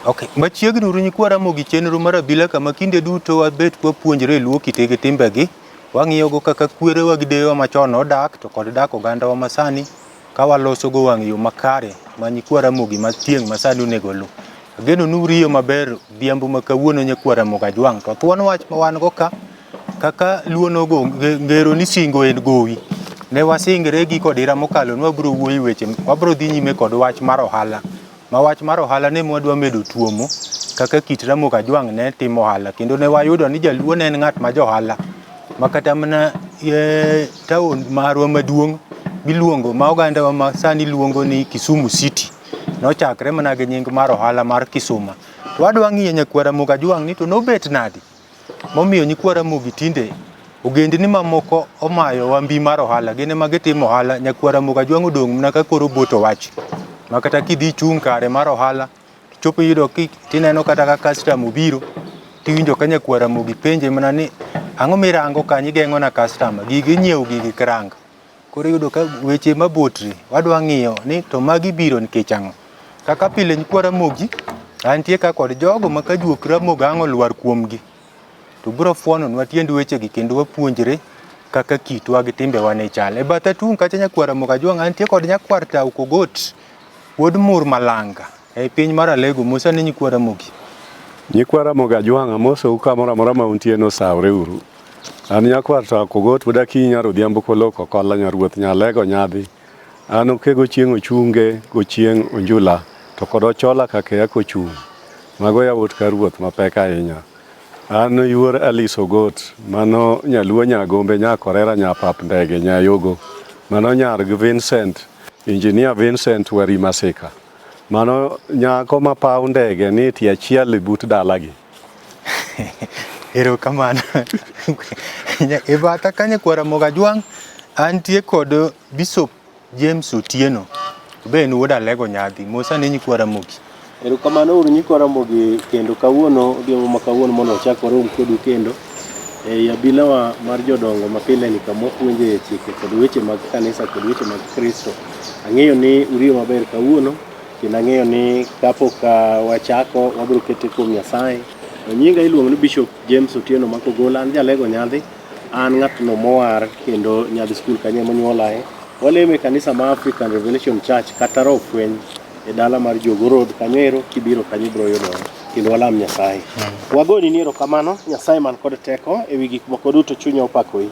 Okay, machiegni uru nyikwara mogi chenro mar Abila kama kinde duto wabet wapuonjre luo kitege timbegi, wang'iyogo kaka kwerewa gi deyewa machon odak to kod dak ogandawa masani ka walosogo wang' yo makare ma nyikwara mogi matieng' masani onego lu. Ageno nuriyo maber dhiambo ma kawuono nyikwara moga jwang' to thuon wach ma wan go ka kaka luonogo ngero ni singo en gowi. Ne wasingre gi kodira mokalo nwabro wuoyi weche wabro dhi nyime kod wach mar ohala. Ma wach mar ohala ne mwadwa medo tuomo kaka kit Ramogi Ajwang' ne timo ohala kendo ne wayudo ni Jaluo ne en ng'at ma johala ma kata mana taon marwa maduong' miluongo ma ogandawa ma sani luongo ni Kisumu City nochakre mana gi nying mar ohala mar Kisuma. To wadwa ng'iyo nyakwara Ramogi Ajwang' ni to nobet nadi momiyo nyikwara Ramogi tinde ogendni mamoko omayo wambi mar ohala gene ma gitimo ohala. Nyakwara Ramogi Ajwang' odong' mana ka koro boto wach makata kidhi chung kare mar ohala chopo yudo tineno kata ka customer obiro tiwinjo ka nyakwara Ramogi penje mana ni ang'o mirango kanyo igeng'o na customer gigi nyiewo gigi krang. Koro yudo ka weche mabotri wadwa ng'iyo ni to magi biro nikech ang'o. Kaka pile nyikwara Ramogi antie ka kod jogo ma ka juok Ramogi ang' olwar kuomgi to biro fuononwa tiend wechegi kendo wapuonjre kaka kitwa gi timbewa ne chal. E batha tung' kacha nyakwara Ramogi Ajwang' antie kod nyakwar Tau Kogot wuod Mur Malanga e piny mar Alego. Musa ne nyikwara Ramogi. Nyikwara Ramogi Ajwang' amosou kamoro amora ma untie nosawre uru. An nyakwar Tau Kogot wuod Akinya rodhiambo koloko kola nyaruoth nyalego nyadhi. An okego chieng' ochunge gochieng' onjula to kod ochola kake kochung'. Mago yawuot ka ruoth mapek ahinya. An yuor Alice Ogot mano nyaluo nyagombe nyakorera nyapap ndege nyayogo. Mano nyar gi Vincent Engineer Vincent Wari Masika. Mano nyako ma paw ndege ni tie achiel but dalagi. Ero kamano. E batha ka nyakwara Ramogi Ajwang' antie kod Bishop James Otieno be en wuod Alego nyadhi. Musa ne nyikwara Ramogi. Ero kamano uru nyikwara Ramogi kendo kawuono odhiambo ma kawuono mondo ochakore kodu kendo e Abila mar jodongo ma pile ni kama puonje chike kod weche mag kanisa kod weche mag Kristo. Ang'eyo ni uriyo maber kawuono kendo ang'eyo ni kapok wachako wabiro kete kuom Nyasaye. Nyinga iluongo ni Bishop James Otieno ma Kogola. An jalego nyadhi, an ng'atno mowar kendo nyadhi skul kanyo monyuolae. Waleme kanisa ma African Revelation Church kata Rofweny e dala mar Jogorod kanyo kibiro kanyo biro yudo kendo walam Nyasaye. Wagoni ni erokamano Nyasaye man kod teko ewi gik moko duto chunya opakoi.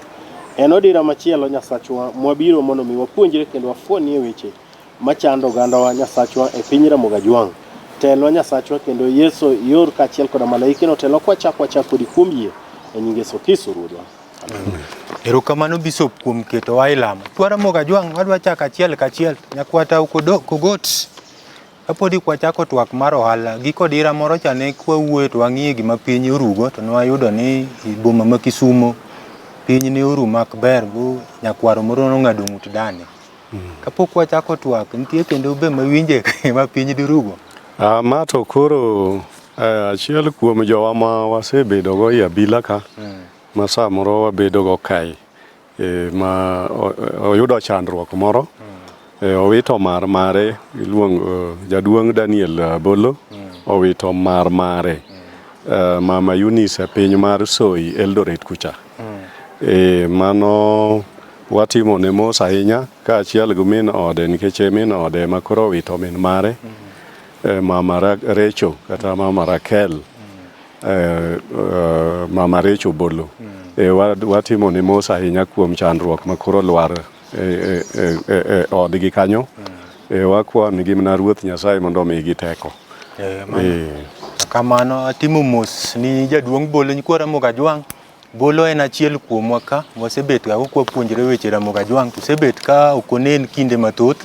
En odira machielo Nyasachwa mwabiro mondo mi wapuonjre kendo wafuonie weche machando ogandawa Nyasachwa e piny Ramogi Ajwang'. Telo Nyasachwa kendo Yesu yor kachiel kod malaike no telo kwachako di kuom yie e nying Yesu Kristo Ruodhwa. Erokamano Bishop kuom keto wa ilamo. Nyakwara Ramogi Ajwang' wadwa chako achiel kachiel. Nyakwara Tau Kogot kapodi kwachako twak mar ohala giko dira moro chane kwawuoyo to wang'iyo gima piny orugo to nwayudo ni boma ma Kisumo piny ne oru makber go nyakwaro moro nong'ado ng'ut dane. Kapok wachako twak nitie kendo be mawinje ma piny dirugo. Ma to koro achiel kuom jowa ma wasebedo go i Abila ka ma samoro wabedo go kae ma oyudo chandruok moro. Owito mar mare iluongo jaduong' Daniel Bolo owito mar mare mama Eunice piny mar Soi Eldoret kucha. Mano watimo ne mos ahinya ka achiel gi min ode nikech min ode ma koro owito min mare mama Recho kata mama Rakel mama Recho Bolo. Watimo ne mos ahinya kuom chandruok ma koro lwar odgi kanyo. Wakwan gi mna Ruoth Nyasaye mondo omigi teko. Kamano atimo mos ni jaduong' Bolo nyikwara Ramogi Ajwang'. Bolo en achiel kuomwa ka wasebet ga kwapuonjre weche Ramogi Ajwang'. Tusebet ka okonen kinde mathoth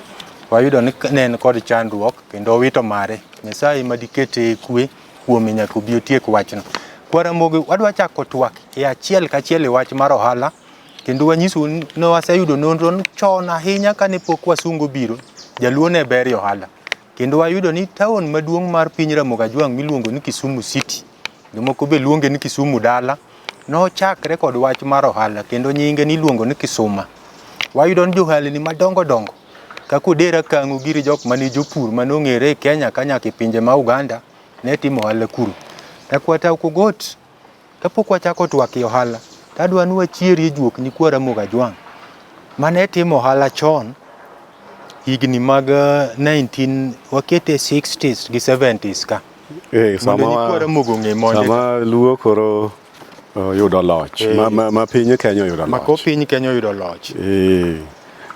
wayudo ni ne en kod chandruok kendo owito mare. Nyasaye madikete kwe kuome nyaka obi otiek wachno. Kwaramogi wadwa chako twak e achiel kachiel e wach mar ohala, kendo wanyiso ni waseyudo nonro chon ahinya kane pok wasungo biro, Jaluo ne ber ohala. Kendo wayudo ni taon maduong' mar piny Ramogi Ajwang' miluongo ni Kisumu City, jomoko be luonge ni Kisumu dala, nochakre kod wach mar ohala kendo nyinge ni luongo ni Kisuma. Wayudo ni johalni madongo dongo kaka Odera Kang'o giri jok mane jopur manong'ere e Kenya ka nyaka e pinje ma Uganda ne timo ohala kuro. Takwata Kogot, kapok wachako twak e ohala, tadwa ni wachieri juok nyikwa Ramogi Ajwang' mane timo ohala chon higni mag 19 wakete 60s gi 70s ka. Sama Luo koro yudo loch, ma piny Kenya yudo loch. Mako piny Kenya yudo loch.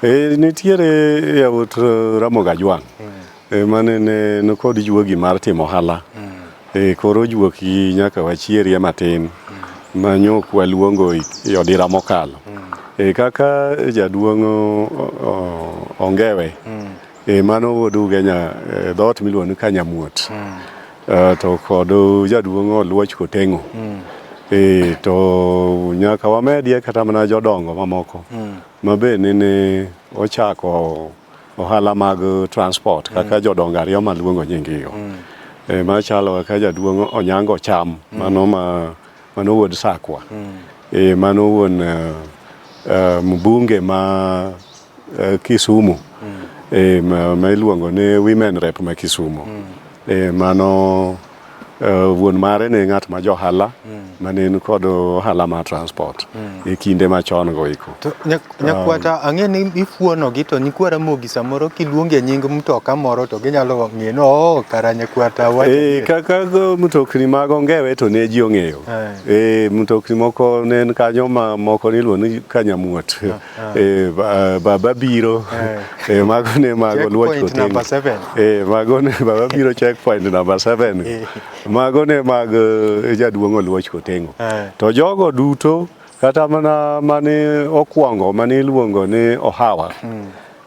Nitiere yawuot Ramogi Ajwang' mane ne kod juogi mar timo ohala. Koro juoki nyaka wachieri matin manyok waluongo i odira mokalo. Kaka jaduong' Ongewe, mano wuod Ugenya dhot miluongo ni Kanyamuot, to kod jaduong' Oluoch Kotengo. To nyaka wamedie kata mana jodongo mamoko mabe ne ochako ohala mag transport kaka jodongo ariyo maluongo nyingigo. Machalo kaka jaduong' Onyango Cham, mano wuod Sakwa, mano wuon mbunge ma Kisumu, ma iluongo ni Women Rep ma Kisumu. Mano wuon mare ne ng'at ma johala mane en kod ohala mar transport e kinde machon go iko. To nyakwata ang'e ni ifuono gi to nyikwa Ramogi samoro kiluonge nying mtoka moro to ginyalo ng'e no kara nyakwata wacho. Kaka mtokni mag Ongewe to ne ji ong'eyo. Mtokni moko ne en kanyo ma moko niluongo ni Kanyamuot. Baba biro. Mago ne mago Oluoch Kotengo. Mago ne Baba biro checkpoint number 7. Mago ne mag jaduong' Oluoch Kotengo. To jogo duto kata mana mane okwongo mane iluongo ni Ohala,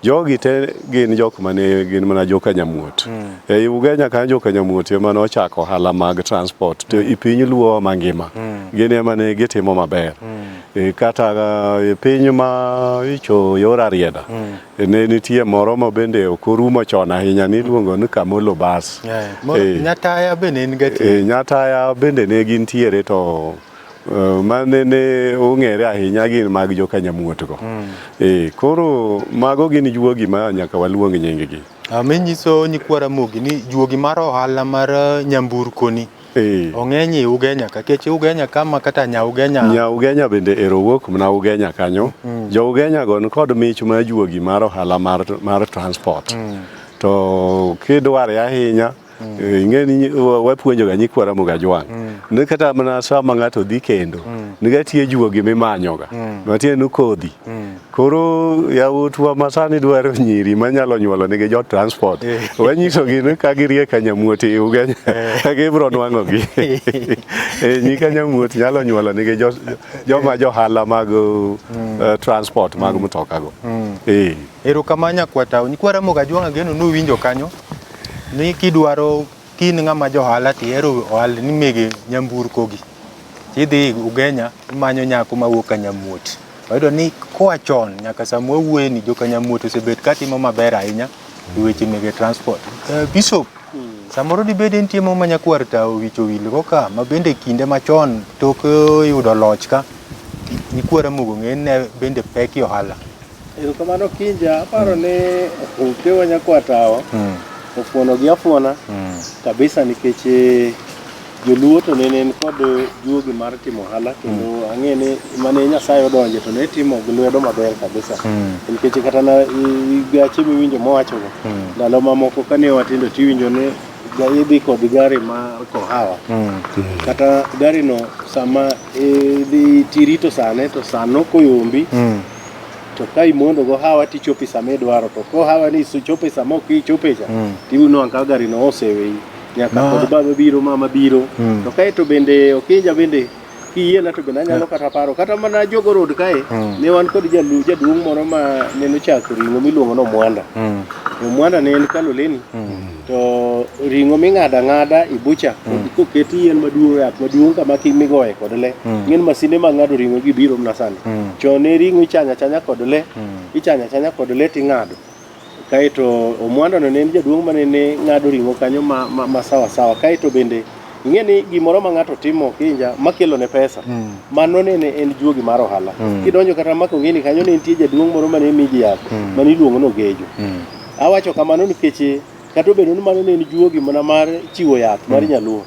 jogi te gin jok mane gin mana jo Kanyamuot. E Ugenya kan jo Kanyamuot ema nochako ohala mag transport to i piny Luo mangima gin ema ne gitimo maber. Kata e piny ma icho yor Arieda ne nitie moro ma bende okorumo chon ahinya niluongo ni Kamolo Bas. Nyataya bende en gati. Nyataya bende ne gintiere to mane ne ong'ere ahinya gin mag jo Kanyamuot go. Koro mago gin juogi ma nyaka waluong nying-gi. Menyiso nyikwa Ramogi ni juogi mar ohala mar nyamburko ni ong'eny e Ugenya ka keche Ugenya kama kata nya Ugenya bende ero wuok mana Ugenya kanyo. Jo Ugenya go kod mich ma juogi mar ohala mar transport. To kidware ahinya ing'eni wapuonjo ga nyikwa Ramogi Ajwang' ne kata mana sama ng'ato dhi kendo niga tie juogi mimanyoga matie nu kodhi. Koro yawutwa masani dwaro nyiri manyalo nyuolo nigi jo transport. Wanyiso gi ni ka girie Kanyamuot e Ugenya gibro nwang'o gi. Nyi Kanyamuot nyalo nyuolo nigi joma johala mag transport mag mtoka go. Erokamano nyakwata nyikwa Ramogi Ajwang' ageno nowinjo kanyo ni kidwaro kin ng'ama johala tihero ohala ni mege nyamburko gi. Tidhi Ugenya imanyo nyako mawuok Kanyamuot. Wayudo ni koa chon nyaka sama wawuoye ni jo Kanyamuot osebet katimo maber ahinya e weche mege transport. Bishop, samoro dibede nitie mo ma nyakwar ta owicho wil go ka ma bende kinde machon tok yudo loch ka nyikwa Ramogi ng'ene bende pek ohala. Erokamano Kinja, aparo ne okewa nyakwatawa ofuono gi afuona kabisa nikech Joluo to ne en kod juogi mar timo ohala kendo ang'e ni mane Nyasaye odonje to ne timo gi lwedo maber kabisa. Nikech kata na gache miwinjo mowacho go ndalo mamoko kane watindo tiwinjo ni idhi kod gari mar Ohala. Kata gari no sama idhi tirito sane to sano koyombi to kai mondo go hawa ti chopi sama idwaro to ko hawa ni chopi sama ok chope cha tiuno anka gari no osewe nyaka kod baba biro mama biro to kai to bende Okinja bende kiyiena to bende anyalo kata paro kata mana jogo road kae ne wan kod jaduong' moro ma ne nochako ring'o miluongo no Mwanda Omwanda ne en kaloleni. To ringo ming'ada ng'ada ibucha koketi yien maduong' yath maduong' kama migoye kod le. Ng'en masinde mag ng'ado ringo gi biro mna sani. Chon ne ringo ichanya chanya kod le, ting'ado. Kaito omwanda no ne en jaduong' mane ne ng'ado ringo kanyo ma sawa sawa. Kaito bende ing'e ni gimoro ma ng'ato timo kinja makelo ne pesa. Mano ne en juogi mar ohala. Kidonjo kata mako ng'eni kanyo ne nitie jaduong' moro mane miji yath mane iluongo no Gejo. Awacho kamano nikech kata obedo ni mano ne en juogi mana mar chiwo yath mar Jaluo.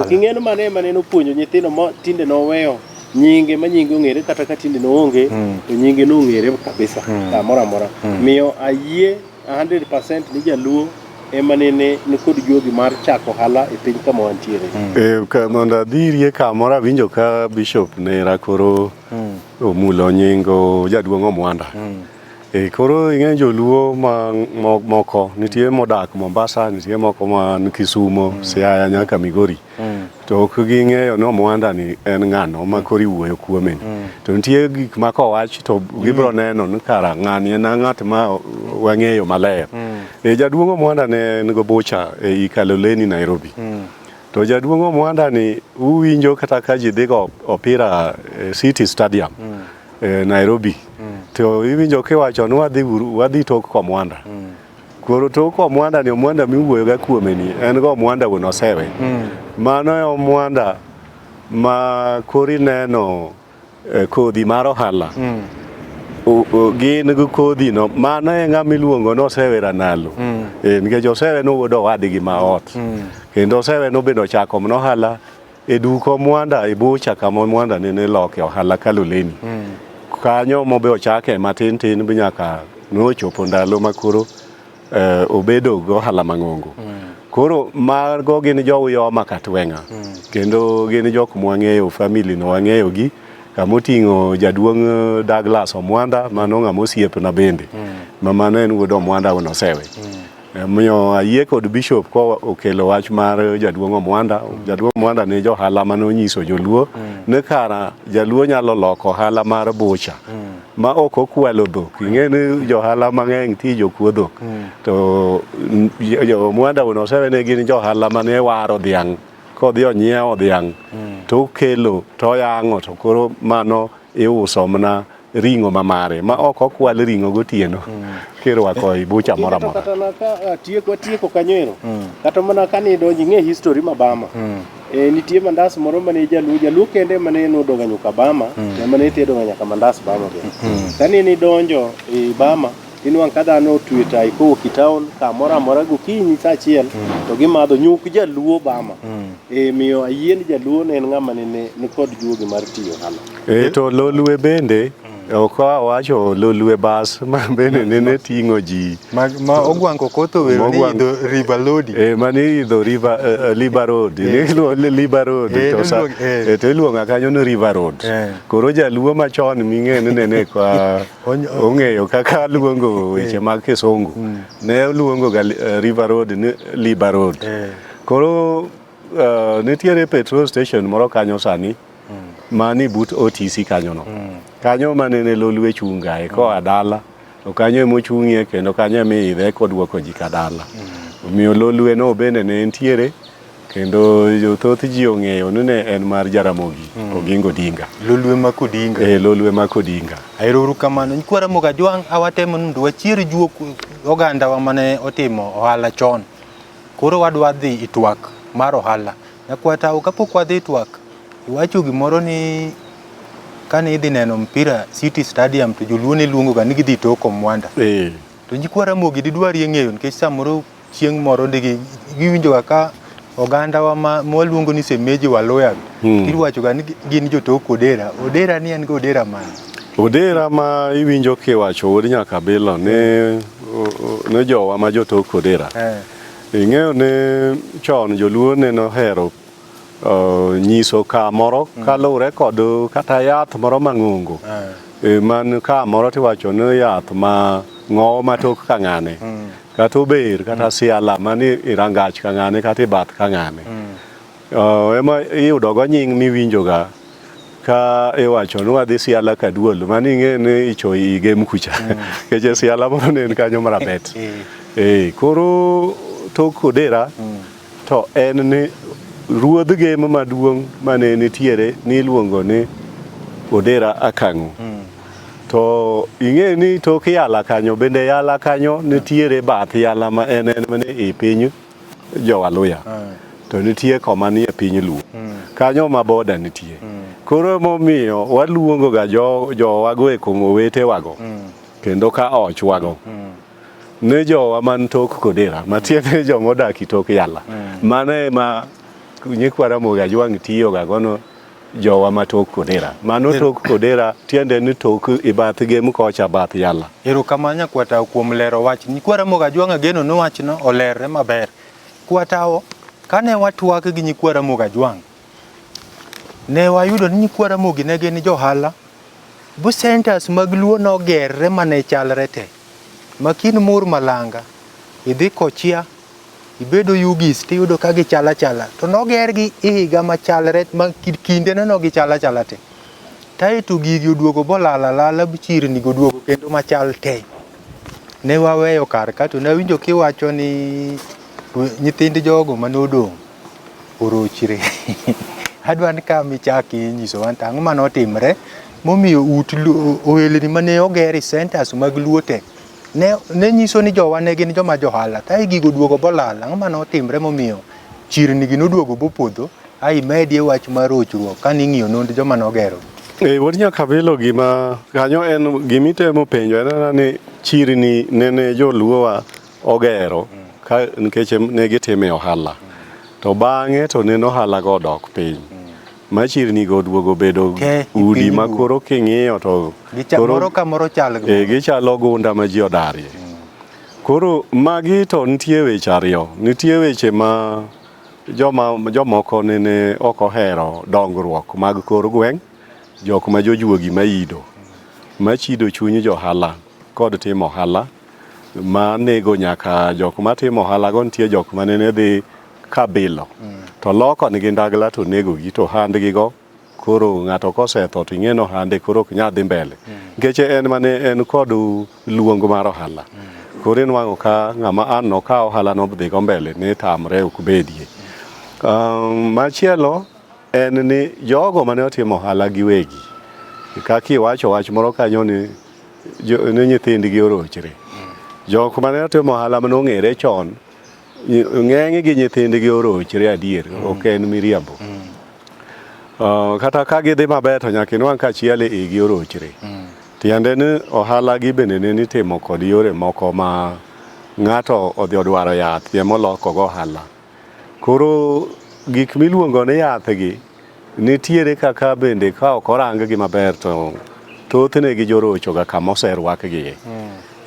King'eno mane nopuonjo nyithindo ma tinde noweyo nyinge ma nyinge ong'ere kata ka tinde noonge to nyinge nong'ere kabisa kamoro amora. Miyo ayie 100% ni Jaluo ema ne kod juogi mar chako ohala e piny kama wantiere. Mondo adhirie kamoro awinjo ka Bishop ne rakoro omulo nyingo jaduong' Omwanda. Koro ing'e joluo moko nitie modak Mombasa, nitie moko man Kisumo, Siaya nyaka Migori. To ok ging'eyo ni Omwanda ni en ng'ano ma koro iwuoyo kuome. To nitie gik ma kowach to gibiro neno ni kara ng'ani en ng'at ma wang'eyo maler. Jaduong' Omwanda ne en go bucha ei Kaloleni, Nairobi. To jaduong' Omwanda ni uwinjo kata ka ji dhigo opira City Stadium Nairobi. To iwinjo kiwacho ni wadhi tok Omwanda. Koro tok Omwanda ni Omwanda miwuoyo ga kuome ni en go Omwanda wuon Osewe. Mano e Omwanda ma kori neno kodhi mar ohala. Gin gi kodhi no, mano e ng'ama iluongo ni Osewe Ranalo. Nikech Osewe nowuod owadgi ma ot. Kendo Osewe nobedo ochako mno ohala e duk Omwanda e bucha kama Omwanda ne loke ohala Kaloleni. Kanyo mobe ochake matin tin bi nyaka nochopo ndalo makoro obedo go ohala mang'ongo. Koro margo gin jowuyo makatwenga. Kendo gin jok mwang'eyo, family no wang'eyo gi kamoting'o jaduong' Douglas Omwanda mano ng'ama osiepna bende. Mano en wuod Omwanda wuon Osewe. Miyo ayie kod Bishop ko okelo wach mar jaduong' Omwanda. Jaduong' Omwanda ne johala manonyiso joluo ne kara Jaluo nyalo loko ohala mar bucha ma ok okwalo dhok. Ing'e ni johala mang'eny ti jokuo dhok. To Omwanda wuon Osewe ne gin johala mane waro dhiang'. Kodhi onyiewo dhiang' to okelo to oyang'o to koro mano iuso mana ring'o mamare ma ok okwal ring'o gotieno kirwako i bucha moro amora. Kata naka tieko kanyoero kata mana kani donji ng'e history ma Bama. Nitie mandas moro mane Jaluo kende mane nodoga nyuka Bama mane tedo nyaka mandas Bama. Kani ni donjo e Bama inwang' ka dhano twita ikowuok e town kamoro amora gokinyi saa achiel to gimadho nyuk Jaluo Bama. Miyo ayie ni Jaluo ne en ng'ama ne kod juogi mar tiyo ohala. To Lolwe bende ok awacho Lolwe bas ma bende ne ting'o ji ma ogwango kotho wero ni idho River Road. Mani idho River Road. Ni River Road. To iluonga kanyo ni River Road. Koro Jaluo machon ming'e ni ne kwa ong'eyo kaka luongo weche mag Kisungu. Ne luongo ga River Road ni River Road. Koro nitiere petrol station moro kanyo sani mani but OTC kanyo no. Kanyo manene Lolwe chungae ko adala. To kanyo emochung'ie kendo kanyo emiidhe kodwoko ji kadala. Omiyo Lolwe no bende ne entiere kendo jothoth ji ong'eyo ni ne en mar Jaramogi Oginga Odinga. Lolwe ma Kodinga. Lolwe ma Kodinga. Aerouru kamano. Nkwara moga Jwang' awatemo nundu wachier juok oganda wa mane otimo ohala chon. Koro wadwa dhi itwak mar ohala. Nakwata kapok wadhi itwak iwacho gimoro ni kane idhi neno mpira City Stadium to joluo ne luongo ga ni gidhi tok Omwanda. To nyikwara mogi didwari ng'eyo nikech samoro chieng' moro ndigi giwinjo ka oganda wa ma waluongo ni semeji waloya. Irwacho ga ni gin jotok Odera. Odera ni en go Odera man. Odera ma iwinjo kiwacho od nyaka Abila ne jowa ma jotok Odera. Ing'eyo ne chon joluo ne nohero nyiso kamoro kalure kod kata yath moro mang'ongo. Man kamoro tiwacho ni yath ma ng'owo matok kang'ane. Kata ober kata siala mani irangach kang'ane kata ibath kang'ane. Ema iyudogo nying miwinjoga ka iwacho ni wadhi siala kaduol mani ing'e ni icho ige mkucha. Keche siala moro ne en kanyo marabet. Koro tok Odera to en ni ruodh gemo maduong' mane nitiere niluongo ni Odera Akang'o. To ing'e ni tok Yala kanyo bende Yala kanyo nitiere bath Yala ma en mane e piny Jo-Waluya. To nitie koma ni e piny Luo. Kanyo ma boda nitie. Koro momiyo waluongo ga jowago e kong'o wetewago. Kendo ka ochwago. Ne jowa man tok Kodera, matiende jomodak tok Yala. Mane ma nyikwa Ramogi Ajwang' tiyo ga gono jowa ma tok Kodera. Mano tok Kodera tiende ni tok i bath gem kocha bath Yala. Erokamano Nyakwatao kuom lero wach. Nyikwa Ramogi Ajwang' ageno ni wachno olere maber. Kwatao kane watwak gi Nyikwa Ramogi Ajwang', ne wayudo ni Nyikwa Ramogi ne gin johala. Bu centers mag Luo nogerre mane chalre te. Makin mur Malanga, idhi Kochia, ibedo Yugis tiyudo ka gichala chala. To nogergi e higa machalre ma kinde no gichala chala te. Taeto gigi oduogo bolala bichirni goduogo kendo machal te. Ne waweyo kar ka to nawinjo kiwacho ni nyithind jogo manodong' orochre. Adwa ni ka michaki nyiso wan tang'o manotimre momiyo ut ohelni mane ogeri centers mag Luo te. Ne nyiso ni jowa ne gin joma johala. Tae gigo duogo bolala. Ang'o manotimre momiyo chirni gi noduogo bopodho. Ai medie wach mar rochruok ka ning'iyo nond joma nogero. Wuod Nyakabilo gima kanyo en gimitemo penjo en ni chirni nene Jo-Luowa ogero ka nikech ne gitime ohala. To bang'e to nene ohala go odok piny. Ma chirni go duogo bedo udi ma koro king'iyo to moro ka moro chal gichalo gunda ma ji odarie. Koro magi to nitie weche ariyo. Nitie weche ma jomoko nene ok ohero dongruok mag kor gweng', jok ma jojuogi maido, machido chuny johala kod timo ohala, ma nego nyaka jok ma timo ohala go nitie jok ma nene dhi kabilo. To loko nigi ndagla to nego gi to handgi go. Koro ng'ato kosetho to ing'eno hande koro ok nyal dhi mbele. Nikech en mane en kod luong mar ohala. Koro enwang'o ka ng'ama an no ka ohala no dhi go mbele ne tamre ok bedie. Machielo en ni jogo mane otimo ohala giwegi. Kaka iwacho wach moro kanyo ni nyithindgi orochre. Jok mane otimo ohala manong'ere chon ng'eny gi nyithindgi orochre adier, ok en miriambo. Kata ka gidhi maber to nyaka inwang' ka achiel igi orochre. Tiende ni ohala gi bende ne nitimo kod yore moko ma ng'ato odhi odwaro yath moloko go ohala. Koro gik miluongo ni yath gi nitiere kaka bende ka ok orang gi maber to thothne gi jorocho ga kama oserwak gi.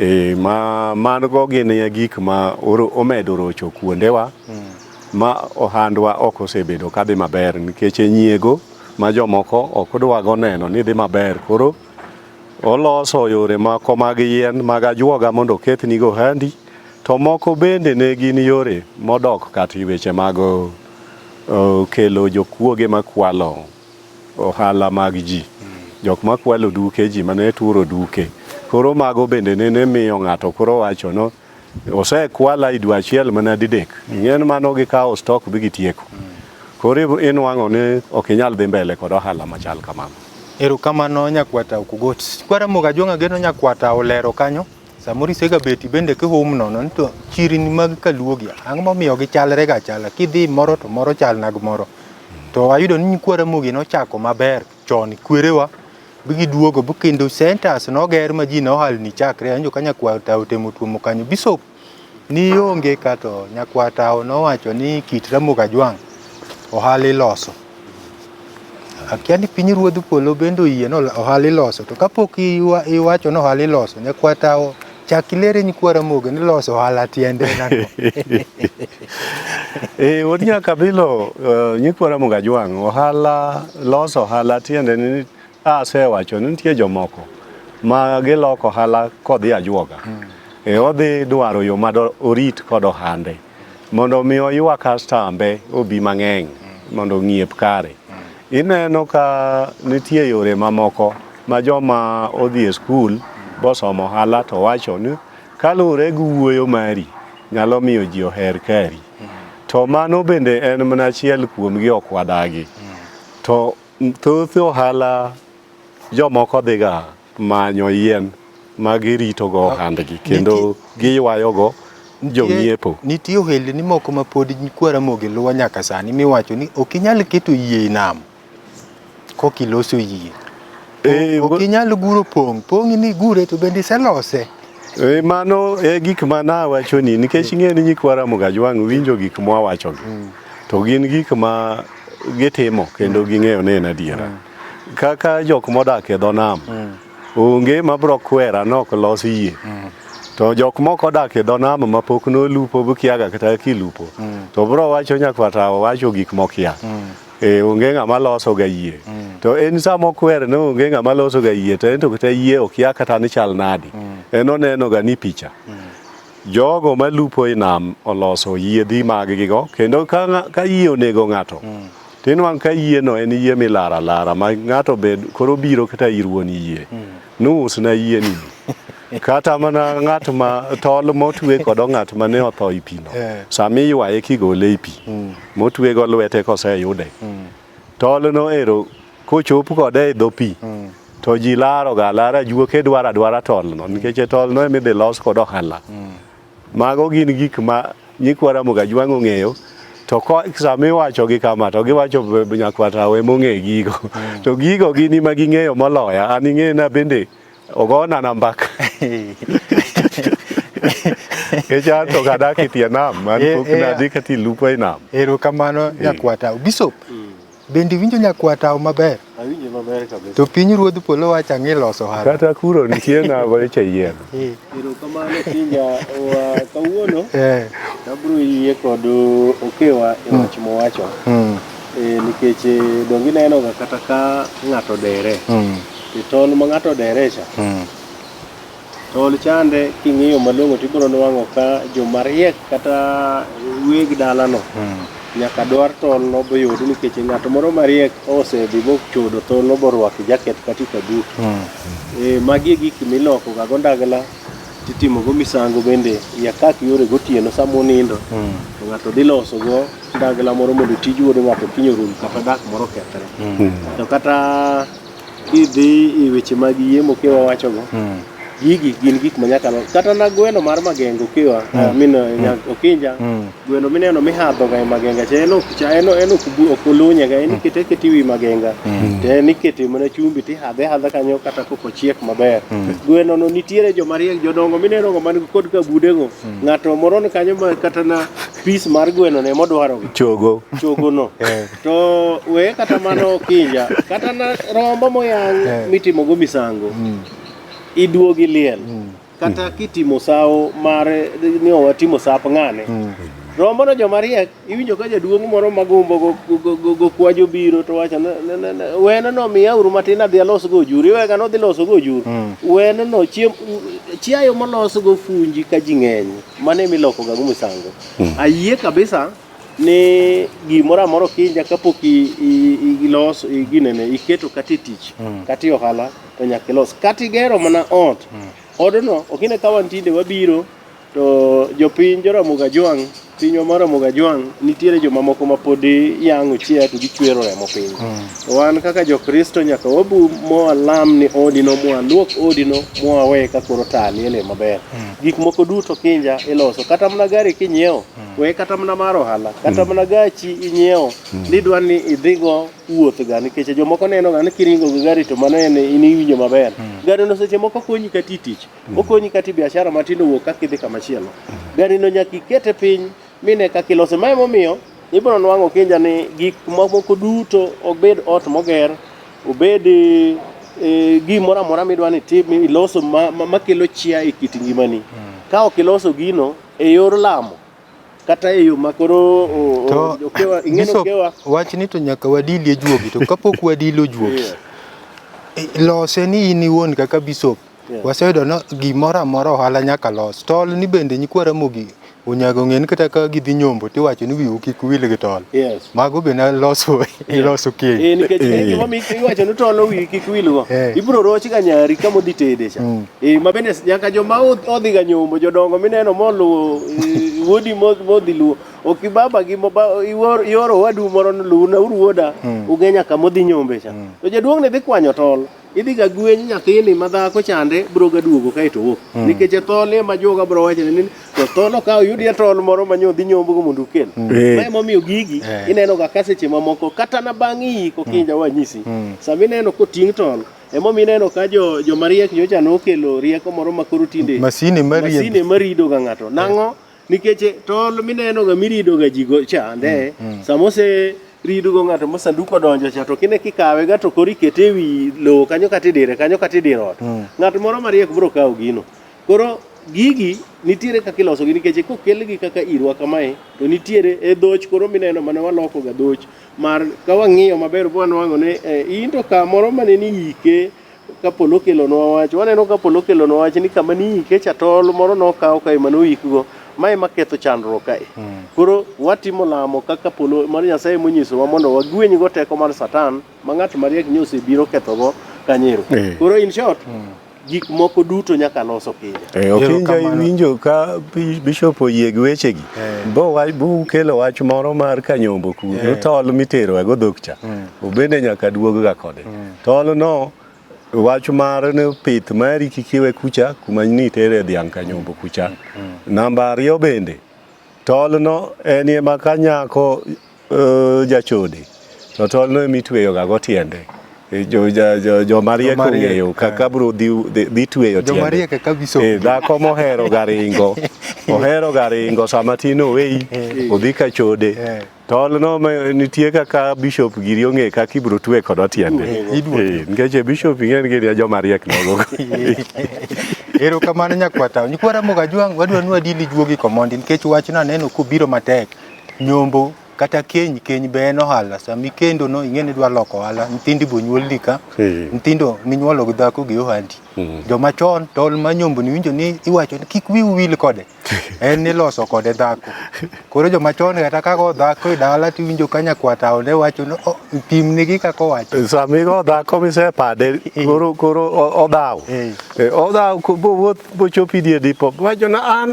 Mango gin gik ma omedo rocho kuondewa ma ohandwa ok osebedo kadhi maber nikech nyiego ma jomoko ok dwago neno ni dhi maber. Koro oloso yore moko mag yien mag ajuoga mondo okethnigo ohandi, to moko bende ne gin yore modok kata weche mag kelo jokuoge makwalo ohala mag ji, jok makwalo duke ji mane turo duke. Koro mago bende ne miyo ng'ato koro wacho no osekwala idwa achiel mana didek, ing'en mano gikawo stok bi gitieko. Koro inwang'o ni ok inyal dhi mbele kod ohala machal kamano. Erokamano Nyakwatao Kugot. Nyikwa Ramogi Ajwang' ageno Nyakwatao lero kanyo. Samoro isega beti bende kihum nono to chirni mag Kaluo gi ang'o momiyo gichalre ga chala. Kidhi moro to moro chal nag moro. To ayudo ni Nyikwa Ramogi nochako maber chon kwerewa bigiduogo kendo centers noger ma ji nohalni chakre. Anjo ka Nyakwatao temo tuomo kanyo Bishop ni onge ka to Nyakwatao nowacho ni kit Ramogi Ajwang' ohala iloso. Akia ni piny ruodh polo bendo yie no ohala iloso. To kapok iwacho no ohala iloso, Nyakwatao chak ilere Nyikwa Ramogi ni loso ohala tiende nang'o. Wuod Nyakabilo, Nyikwa Ramogi Ajwang' ohala loso ohala tiende ni asewacho ni nitie jomoko ma giloko ohala kodhi ajuoga. Odhi dwaro yo ma orit kod ohande mondo mi oywa kastambe obi mang'eny mondo ng'iep kare. Ineno ka nitie yore mamoko ma joma odhi e skul bosomo ohala to wacho ni kaluwore gi wuoyo mari nyalo miyo ji oher kari. To mano bende en mana achiel kuom gi ok wadagi. To thoth ohala jomoko dhiga manyo yien ma giritogo ohandgi kendo giywayogo jong'iepo. Nitie ohelni moko ma pod Nyikwa Ramogi luwo nyaka sani miwacho ni ok inyal keto yie nam kokiloso yie. Ok inyal guro pong' ni gure to bende iselose. Mano e gik mana wachoni nikech ing'e ni Nyikwa Ramogi Ajwang' winjo gik mwawachogi. To gin gik ma gitimo kendo ging'eyo ni en adiera. Kaka jok modak e dho nam onge mabro kwera nok los yie. To jok moko odak e dho nam mapok nolupo bukiaga kata kilupo. To bro wacho nyakwata wacho gik mokia. Onge ng'ama loso ga yie. To en samo kwer no onge ng'ama loso ga yie to en to kata yie okia kata ni chal nadi. En oneno ga ni picha. Jogo malupo e nam oloso yiedhi mag-gigo kendo ka yie onego ng'ato. Tinwang' ka yie no en yie milara ma ng'ato koro biro kata irwon yie. Nus na yie ni. Kata mana ng'at ma tol motwe kod ng'at ma ne otho e pino. Sami ywaye kigole e pi. Motwe go lwete koseyude. Tol no ero kochopo kode e dho pi. To ji laro ga lara juoke dwara tol no nikech tol no emidhi los kod ohala. Mago gin gik ma Nyikwa Ramogi Ajwang' ong'eyo. To sami wacho gi kama to giwacho nyakwata we mong'e gigo. To gigo gini ma ging'eyo moloya an ing'e na bende ogona na mbaka. Kecha to kada kitie nam man pok nadhi kati lupo e nam. Erokamano Nyakwata. Bishop bende winjo Nyakwata maber. Awinjo maber kabisa. To piny ruodh polo wacho ang'e loso ohala. Kata kuro nitie ng'ago eche yien. Erokamano Kinja kawuono. Abro yie kod okewa e wach mowacho. Nikech dongi neno ga kata ka ng'ato dere. Tol ma ng'ato dere cha. Tol chande king'iyo malong'o tibiro nwang'o ka jomariek kata weg dalano nyaka dwar tol no boyudi nikech ng'ato moro mariek osedhi chodo tol no borwako jaket kata kabut. Magi gik miloko ga gondagla titimo go misango bende ya kak yore gotieno samonindo. To ng'ato dhi loso go ndagla moro mondo tij wuod ng'ato kinyorum kata dak moro kethre. To kata idhi e weche mag yie mokewa wachogo. Gigi gin gik manyaka kata na gweno mar magengo kiwa okinja gweno mineno mihadho ga magenga eno okulunya ga en kete wi magenga te nikete mana chumbi ti hadha kanyo kata koko chiek maber. Gweno no nitiere jomariek jodongo mineno go man kod kabudego ng'ato moro ni kanyo kata na piece mar gweno ne modwaro chogo no. To we kata mano Kinja kata na rombo moyang mitimo go misango iduogi liel kata kitimo sawo mare ni owatimo sap ng'ane rombo no jomariek iwinjo ka jaduong' moro magombo go kwajo biro to wacho weno no miyauru matin adhi alos go juri wega no dhi loso go juri weno no chiayo molos go funji ka ji ng'eny mane miloko ga misango. Ayie kabisa ni gimoro amoro Kinja kapok ilos ginene iketo kati tich kati ohala to nyaka los kati gero mana ot odno okine ka wantinde wabiro to jopiny Ramogi Ajwang' pinywa mar Ramogi Ajwang' nitiere jomamoko ma pod yang'o chia to gichwero remo piny. Wan kaka jokristo nyaka wabu moalam ni odino moaluok odino moawe ka koro taliele maber. Gik moko duto Kinja iloso kata mana gari kinyiewo we kata mana mar ohala kata mana gachi inyiewo nidwa ni idhigo wuoth ga nikech jomoko neno ga ni kiringo gi gari to mano en iwinjo maber. Gari no seche moko konyi kati tich okonyi kati biashara matindo wuok kaka idhi kamachielo. Gari no nyaka ikete piny mine kaka ilose mae momiyo ibiro nwang'o Kinja ni gik moko duto obed ot moger obed gimoro amora midwa ni tim iloso makelo chia e kit ngimani. Ka ok iloso gino e yor lamo kata e yo makoro okewa ing'eno okewa wach ni to nyaka wadili juogi to kapok wadilo juogi lose ni in iwuon kaka bishop waseyudo no gimoro amora ohala nyaka los. Tol ni bende Nyikwa Ramogi Unyago ng'en kata ka gidhi nyombo tiwacho ni wiu kik wil gi tol. Yes. Mago be na loso keny. Nikech gima iwacho ni tol wiu kik wilgo. Ibiro roch ga nyari kama odhi tede cha. Ma bende nyaka joma odhi ga nyombo jodongo mineno moluwo wuodi modhi luwo. Ok baba gi ioro wadu moro luwo na wuoda ugenya kama odhi nyombe cha. To jaduong' ne dhi kwanyo tol. Idhi ga gweny nyathini madhako chande biro ga duogo kae to wuok. Nikech tol ema joga biro wacho ni to tol okawo yudi tol moro manyo dhi nyombo go mondo ukel. Mae momiyo gigi ineno ga kaseche mamoko kata na bang' iko kinja wanyisi. Sama ineno koting' tol emomiyo ineno ka jo mariek nyocha nokelo rieko moro makoro tinde masine marido ga ng'ato. Nang'o? Nikech tol mineno ga mirido ga jigo chande samose rido go ng'ato masanduku donjo cha to kine kikawe ga to kori kete wi lo kanyo katidire ot. Ng'ato moro mariek biro kawo gino. Koro gigi nitiere kaka iloso gi nikech kokelgi kaka irwa kamae to nitiere e dhoch koro mineno mane waloko ga dhoch mar ka wang'iyo maber bwana wango ne into ka moro mane ni ike ka polo kelo no wach waneno ka polo kelo no wach ni kama ni ike cha tol moro no kawo kai mano ikgo mae maketho chandruok kae. Koro watimo lamo kaka polo mar Nyasaye monyisowa mondo wagweny go teko mar Satan ma ng'at mariek nyose biro ketho go kanyero. Koro in short gik moko duto nyaka loso kinja. Okinja iwinjo ka bishop oyie gi wechegi. Bo kelo wach moro mar kanyombo kuno tol mitero go dhok cha. Obende nyaka duog ga kode. Tol no wach mar ne pith mari kikiwe kucha kuma ni tere dhiang' kanyombo kucha. Namba 2 bende tol no enie makanyako jachode. To tol no mitweyo ga go tiende. Jo mariek ong'eyo kaka bro dhi tweyo tiende. Jo mariek kaka biso. Dhako mohero garingo sama tino wei odhi ka chode. Tol no nitie kaka bishop giri ong'e kaka ibro twe kod tiende. Nikech bishop ng'en gi jo mariek nogo. Ero kamano nyakwata. Nyikwara moga jwang' wadwa nwa dili juogi komondi nikech wachna neno kubiro matek. Nyombo kata keny be en ohala. Sami kendo no ing'eni dwa loko ohala. Nyithindi bonyuol dika. Nyithindo minyuolo gi dhako gi ohandi. Joma chon tol manyombo ni winjo ni iwacho ni kik wiu wil kode. En ni loso kode dhako. Koro joma chon kata kako dhako e dala tiwinjo ka nyakwata onde wacho no pim nigi kako wacho. Sami go dhako mise pade koro odhaw. Odhaw bo chopi die dipo. Wacho na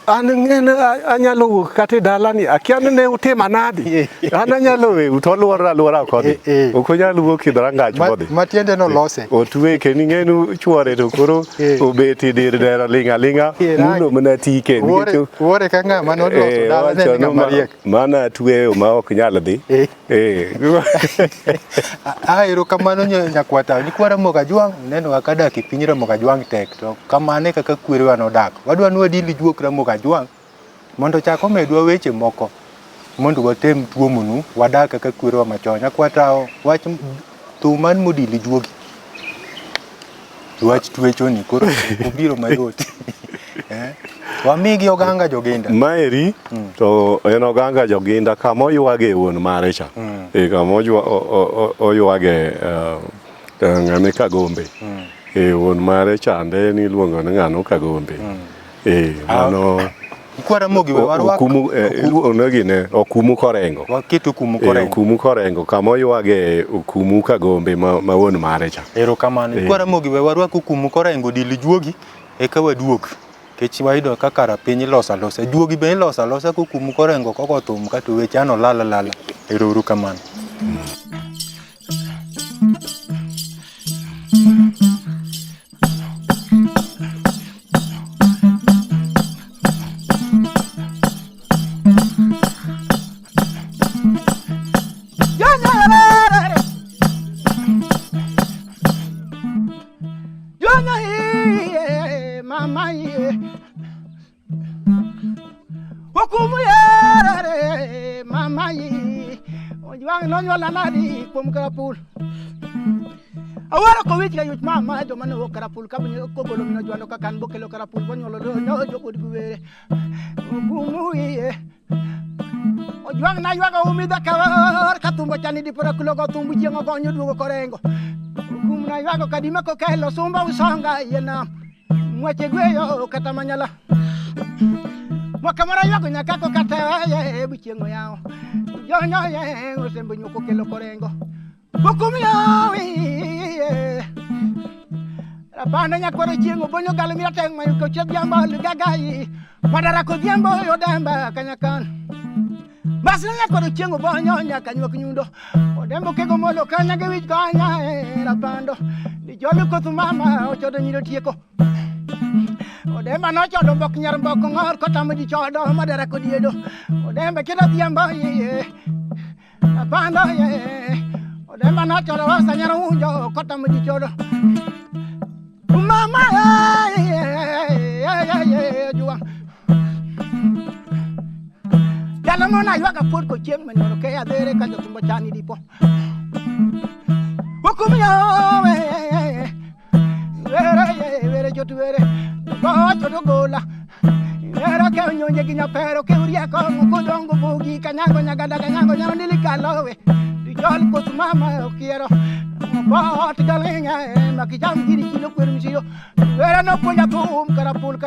an ng'en anyalo wuok kata dala ni akia ne utema nadi. An anyalo we to luora kode. Ok onyalo wuok kidranga chode. Matiende no lose. Otwe ke ni ng'enu chuore to koro obeti dir dera linga muno mana tike nikech wuore ka ng'ama noloso dala ne ng'ama mariek. Mana tweyo ma ok nyal dhi. Ero kamano nyakwata. Nyikwara moga jwang' neno kaka dak e piny Ramoga Jwang' tek to kamane kaka kwerewa nodak. Wadwa nwa dili juok Ramoga Jwang' mondo chako medwa weche moko mondo watem tuomonu wadak kaka kwerewa machon. Nyakwata wach thuman modili juogi. Wach twecho ni koro obiro mayot. Wamigi oganga joginda. Maeri to en oganga joginda kama oywage wuon mare cha. Kama oywage ng'ane Kagombe. Wuon mare chande ni luongo ni ng'ano Kagombe. Mano Kwara mogi we warwa okumu korengo. Waketo kumu korengo. Okumu korengo kama oywage okumu Kagombe ma wuon mare cha. Ero kamano. Kwara mogi we warwa kumu korengo dili juogi eka waduok. Kech wayudo kaka rapiny losa juogi be losa kumu korengo koko thum kato weche ano lala. Ero kamano. Awara ko wich ga yut mama do mano karapul ka bunyo ko bolo no jwano ka kan bokelo karapul bonyo lo no jogo duwere gumu ye o jwang na ywaga umida ka tumbo chani di pora kulo ko tumbu jengo ko nyodu ko rengo gumu na ywaga kadima ko kelo sumba usanga yena mwache gweyo kata manyala Wakamara yago nyakako kata ye buchengo yao. Jonyo ye usembe nyuko kelo korengo. Bukumyo Banda nyakwaro chingo bonyo galo mira teng mayu ko chediamba ligagai. Madara ko diambo yo damba kanyakan. Basna nyakwaro chingo bonyo nyakanyo kunyundo. Odembo kego molo kanyage wich kanya la bando. Di jolo ko tumama o chodo nyido tieko. Odemba no chodo bok nyar bok ngor ko tamu di chodo madara ko diedo. Odemba kida diambo ye. La bando ye. Odemba no chodo wasa nyar unjo ko tamu di chodo. Mama, juang. Jalan mana juga pun kucing menurut kayak dere kan jatuh bacaan di po. Hukumnya, were jodoh were, kau jodoh gola. Were kau nyonya gini pero kau ria kau ngukudong bugi kanyango nyagada kanyango nyaron dilikalowe. Dijol kau mama okiero. Bot galenga makijam giri kilo permisio era no punya tum karapul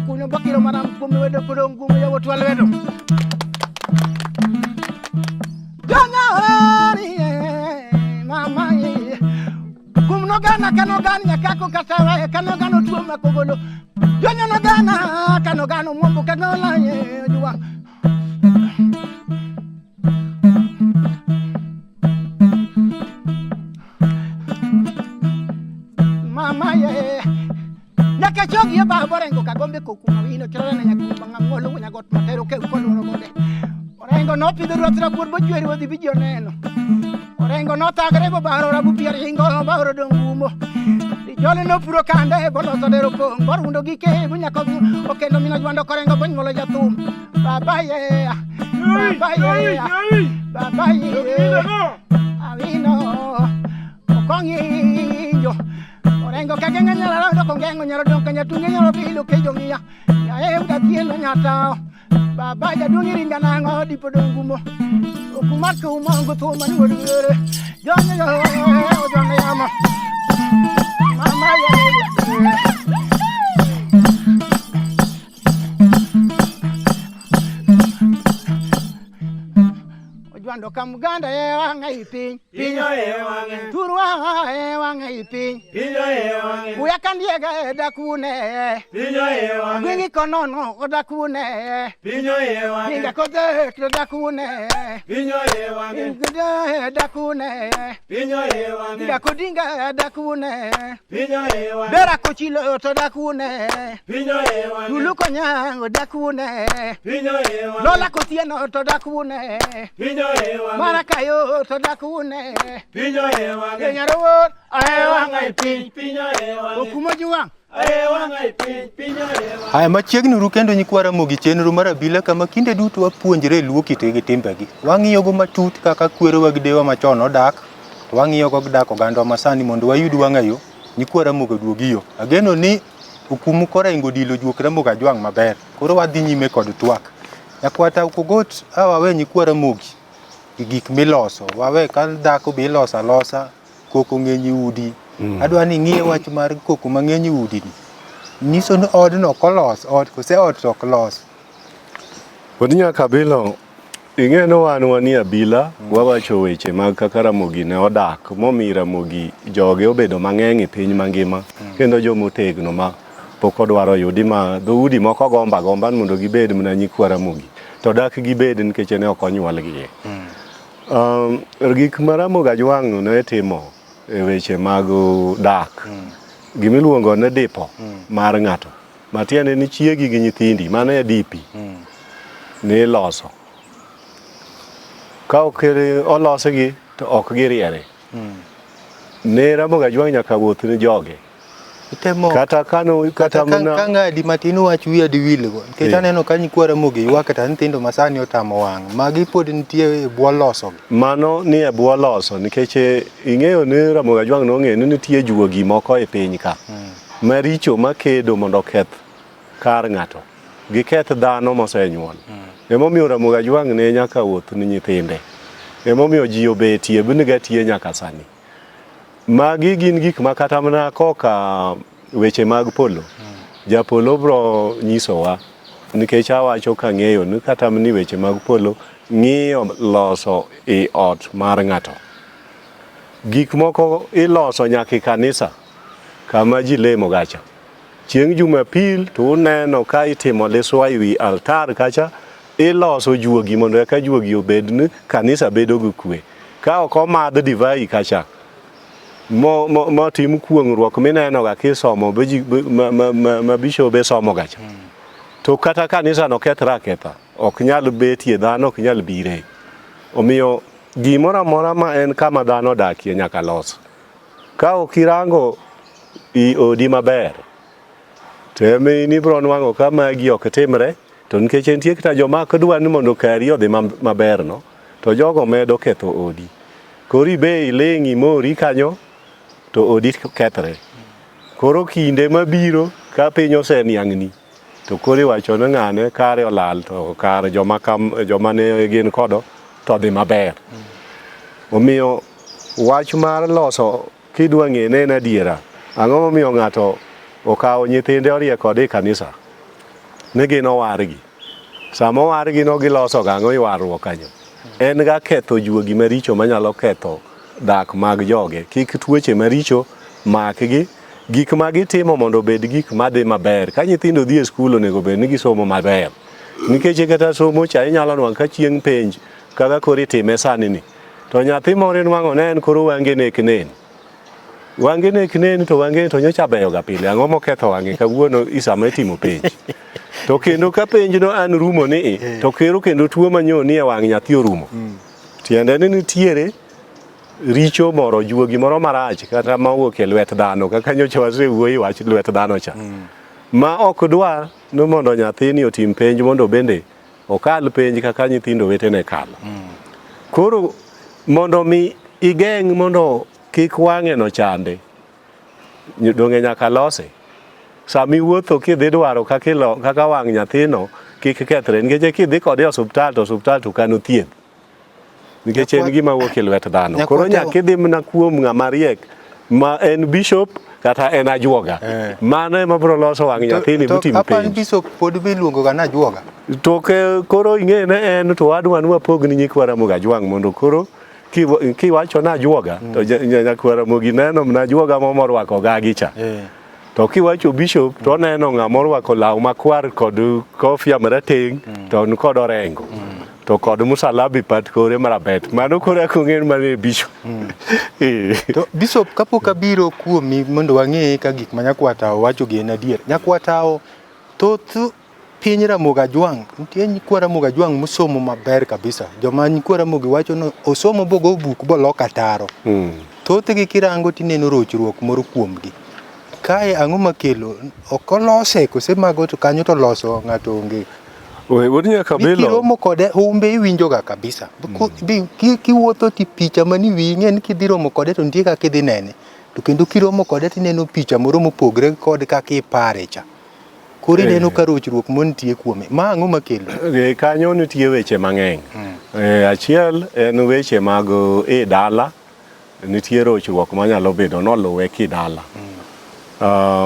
kunyo bakiro manam gumi wedo pudong gumi ya wotwal wedo Jana mama kumno gana kano ganya kako kasawa kano gano tuoma kogolo Jana no gana kano gano mombo kano la juwa Mama ye Nyaka chogi ya ba borengo kagombe kokuma wino chora na nyakumba ngangolo nyagot matero ke koloro gode Orengo no pidero tra pur bojweri wodi bijo neno Orengo no tagre bo baro rabu pieringo baro dongumo Di jole no puro kande bolo sodero ko borundo gike bunya ko okendo mina jwando korengo bonyolo jatum Baba ye Baba ye Avino Okongi yo Orengo kagenga nyala ndo kongengo nyala ndo kanya tunye nyala bilo kejo ngia ya uda tieno nyata baba ya dungi ringa nango di podongumo okumat ko umongo to mani wodure jonne yama mama ya Ojwando kamuganda ye wanga ipin pinyo ye wange turwa ye wanga ipin pinyo ye wange uyakandiega dakune pinyo ye wange gwingi konono odakune pinyo ye wange inga kote dakune pinyo ye wange inga dakune pinyo ye wange inga kodinga dakune pinyo ye wange bera kochilo to dakune pinyo ye wange tuluko nyango dakune pinyo ye wange lola kotieno to dakune pinyo Marakayo to dakune pinyo ewange nyarowor ayewanga ipin pinyo ewange okumo juwang ayewanga ipin pinyo ewange Haya machiegni ru kendo nyikwara mogi chenro mar Abila kama kinde duto wapuonjre luo kitegi timbegi wang'iyo go matut kaka kwero wag dewa machon odak to wang'iyo go dak oganda masani mondo wayud wang'ayo nyikwara mogo duogiyo ageno ni ukumu korengo dilo juokra moga jwang maber koro wadhi nyime kod twak yakwata ukogot awawe nyikwara mogi gik miloso wawe kan dako bi losa losa koko ng'eny udi adwa ni ng'iye wach mar koko mang'eny udi niso no od no kolos od kose od to kolos Pod nyaka Abila ing'e no wan ni Abila wawacho weche mag kaka Ramogi ne odak momi Ramogi joge obedo mang'eny e piny mangima kendo jomotegno ma pok odwaro yudi ma dhoudi moko gomba mondo gibed mana nyikwa Ramogi to dak gibed nikech ne ok onyuolgi gik ma Ramogi Ajwang' ne timo e weche mag dak gimiluongo ne dipo mar ng'ato matiende ni chiegi gi nyithindi mane dipi ne loso ka okere olosegi to ok giriere ne Ramogi Ajwang' nyaka wuoth ni joge Temo kata mana kang'adi matino wach wiya di wilgo nikech aneno ka nyikwa Ramogi ywak kata nyithindo masani otamo wang' magi pod nitie e bwo loso mano ni e bwo loso nikech ing'eyo ni Ramogi Ajwang' nong'e ni nitie juogi moko e piny ka maricho makedo mondo keth kar ng'ato gi keth dhano mosenyuol emomiyo Ramogi Ajwang' ne nyaka wuoth ni nyithinde emomiyo ji obetie bnigatie nyaka sani magi gin gik makata mana koka weche mag polo japolo bro nyisowa nikech awacho ka ng'eyo ni kata ni weche mag polo ng'iyo loso i ot mar ng'ato. Gik moko iloso nyaka i kanisa kama ji lemo gacha. Chieng' Jumapil to uneno ka itimo liswa wi altar kacha, iloso juogi mondo eka juogi obed ni kanisa bedo gi kwe. Ka ok omadh divai kacha, tim kuong'ruok mineno ga kisomo ma bishobe somo gacha. To kata kanisa no kethra ketha, ok nyal betie dhano, ok nyal bire. Omiyo gimoro amora ma en kama dhano dakie nyaka los. Ka ok irango i odi maber, teme ni bro nwang'o ka magi ok timre, to nikech nitie kata joma dwa ni mondo kari odhi maber no, to jogo medo ketho odi. Koro ibe ileng'i mori kanyo, to odi kethre. Koro kinde mabiro ka piny oseniang'ni, to koro iwacho ni ng'ane kare olal, to kare joma ne gin kodo to dhi maber. Omiyo wach mar loso kidwa ng'e ne en adiera. Ang'o momiyo ng'ato okawo nyithinde orie kode i kanisa? Ne gin owargi. Sama owargi no giloso gang'o iwarruok kanyo. En ga ketho juogi maricho manyalo ketho dak mag joge. Kik tuoche maricho makgi. Gik ma gitimo mondo obed gik madhi maber. Ka nyithindo dhi e skul onego bed ni gisomo maber. Nikech kata somo cha inyalo nwang' ka chieng' penj kaka koro itime sani ni. To nyathi moro nwang'o ne en koro wange neknen. Wange neknen to wange to nyocha beyo ga pile. Ang'o moketho wange kawuono isama itimo penj. To kendo ka penj no an rumo ni, to kendo tuo manyoni e wang' nyathi orumo. Tiende ni nitiere richo moro, juogi moro marach kata mawuok e lwet dhano, kaka nyocha wasewuoyi wach lwet dhano cha. Ma ok dwa ni mondo nyathini otim penj mondo bende okal penj kaka nyithindo wetene kalo. Koro mondo mi igeng' mondo kik wang'e no chande, donge nyaka lose. Sami wuotho kidhi dwaro kaka wang' nyathino kik kethre, nikech kidhi kode e osuptal to kano thieth. Nikech en gima wuok e lwet dhano. Koro nyaka idhi mana kuom ng'ama riek ma en bishop kata en ajuoga. Mano ema biro loso wang' nyathini butim penj. To apani bishop pod be iluongo ga ajuoga. To koro ing'e ne en to wadwa ni wapogni nyikwa Ramogi Ajwang' mondo koro kiwacho na ajuoga to nyakwa Ramogi neno na ajuoga morwako gagi cha. To kiwacho bishop to neno ng'ama orwako law makwar kod kofia marateng' to ni kod orengo. To kod musalabi pat kore marabet. Mano kore akong'en mane bishop. To bishop kapok abiro kuomi mondo wang'e ka gik ma nyakwatao wacho gi en adier. Nyakwatao thoth piny Ramogi Ajwang', nitie nyikwa Ramogi Ajwang' mosomo maber kabisa. Joma nyikwa Ramogi wacho no osomo bogo buk boloko ataro. Thothgi kirango tineno rochruok moro kuomgi. Kae ang'o makelo? Ok olose kose mago to kanyo to loso ng'ato onge. Kiromo kode humbe iwinjo ga kabisa. Kiwuotho ti picha mani wi ng'en kidhi romo kode to nitie kaka idhi nene. To kendo kiromo kode tineno picha moro mopogre kod kaka ipare cha. Koro ineno ka rochruok montie kuome. Ma ang'o makelo? Kanyo nitie weche mang'eny. Achiel en weche mag dala. Nitie rochruok manyalo bedo noluwe kidala.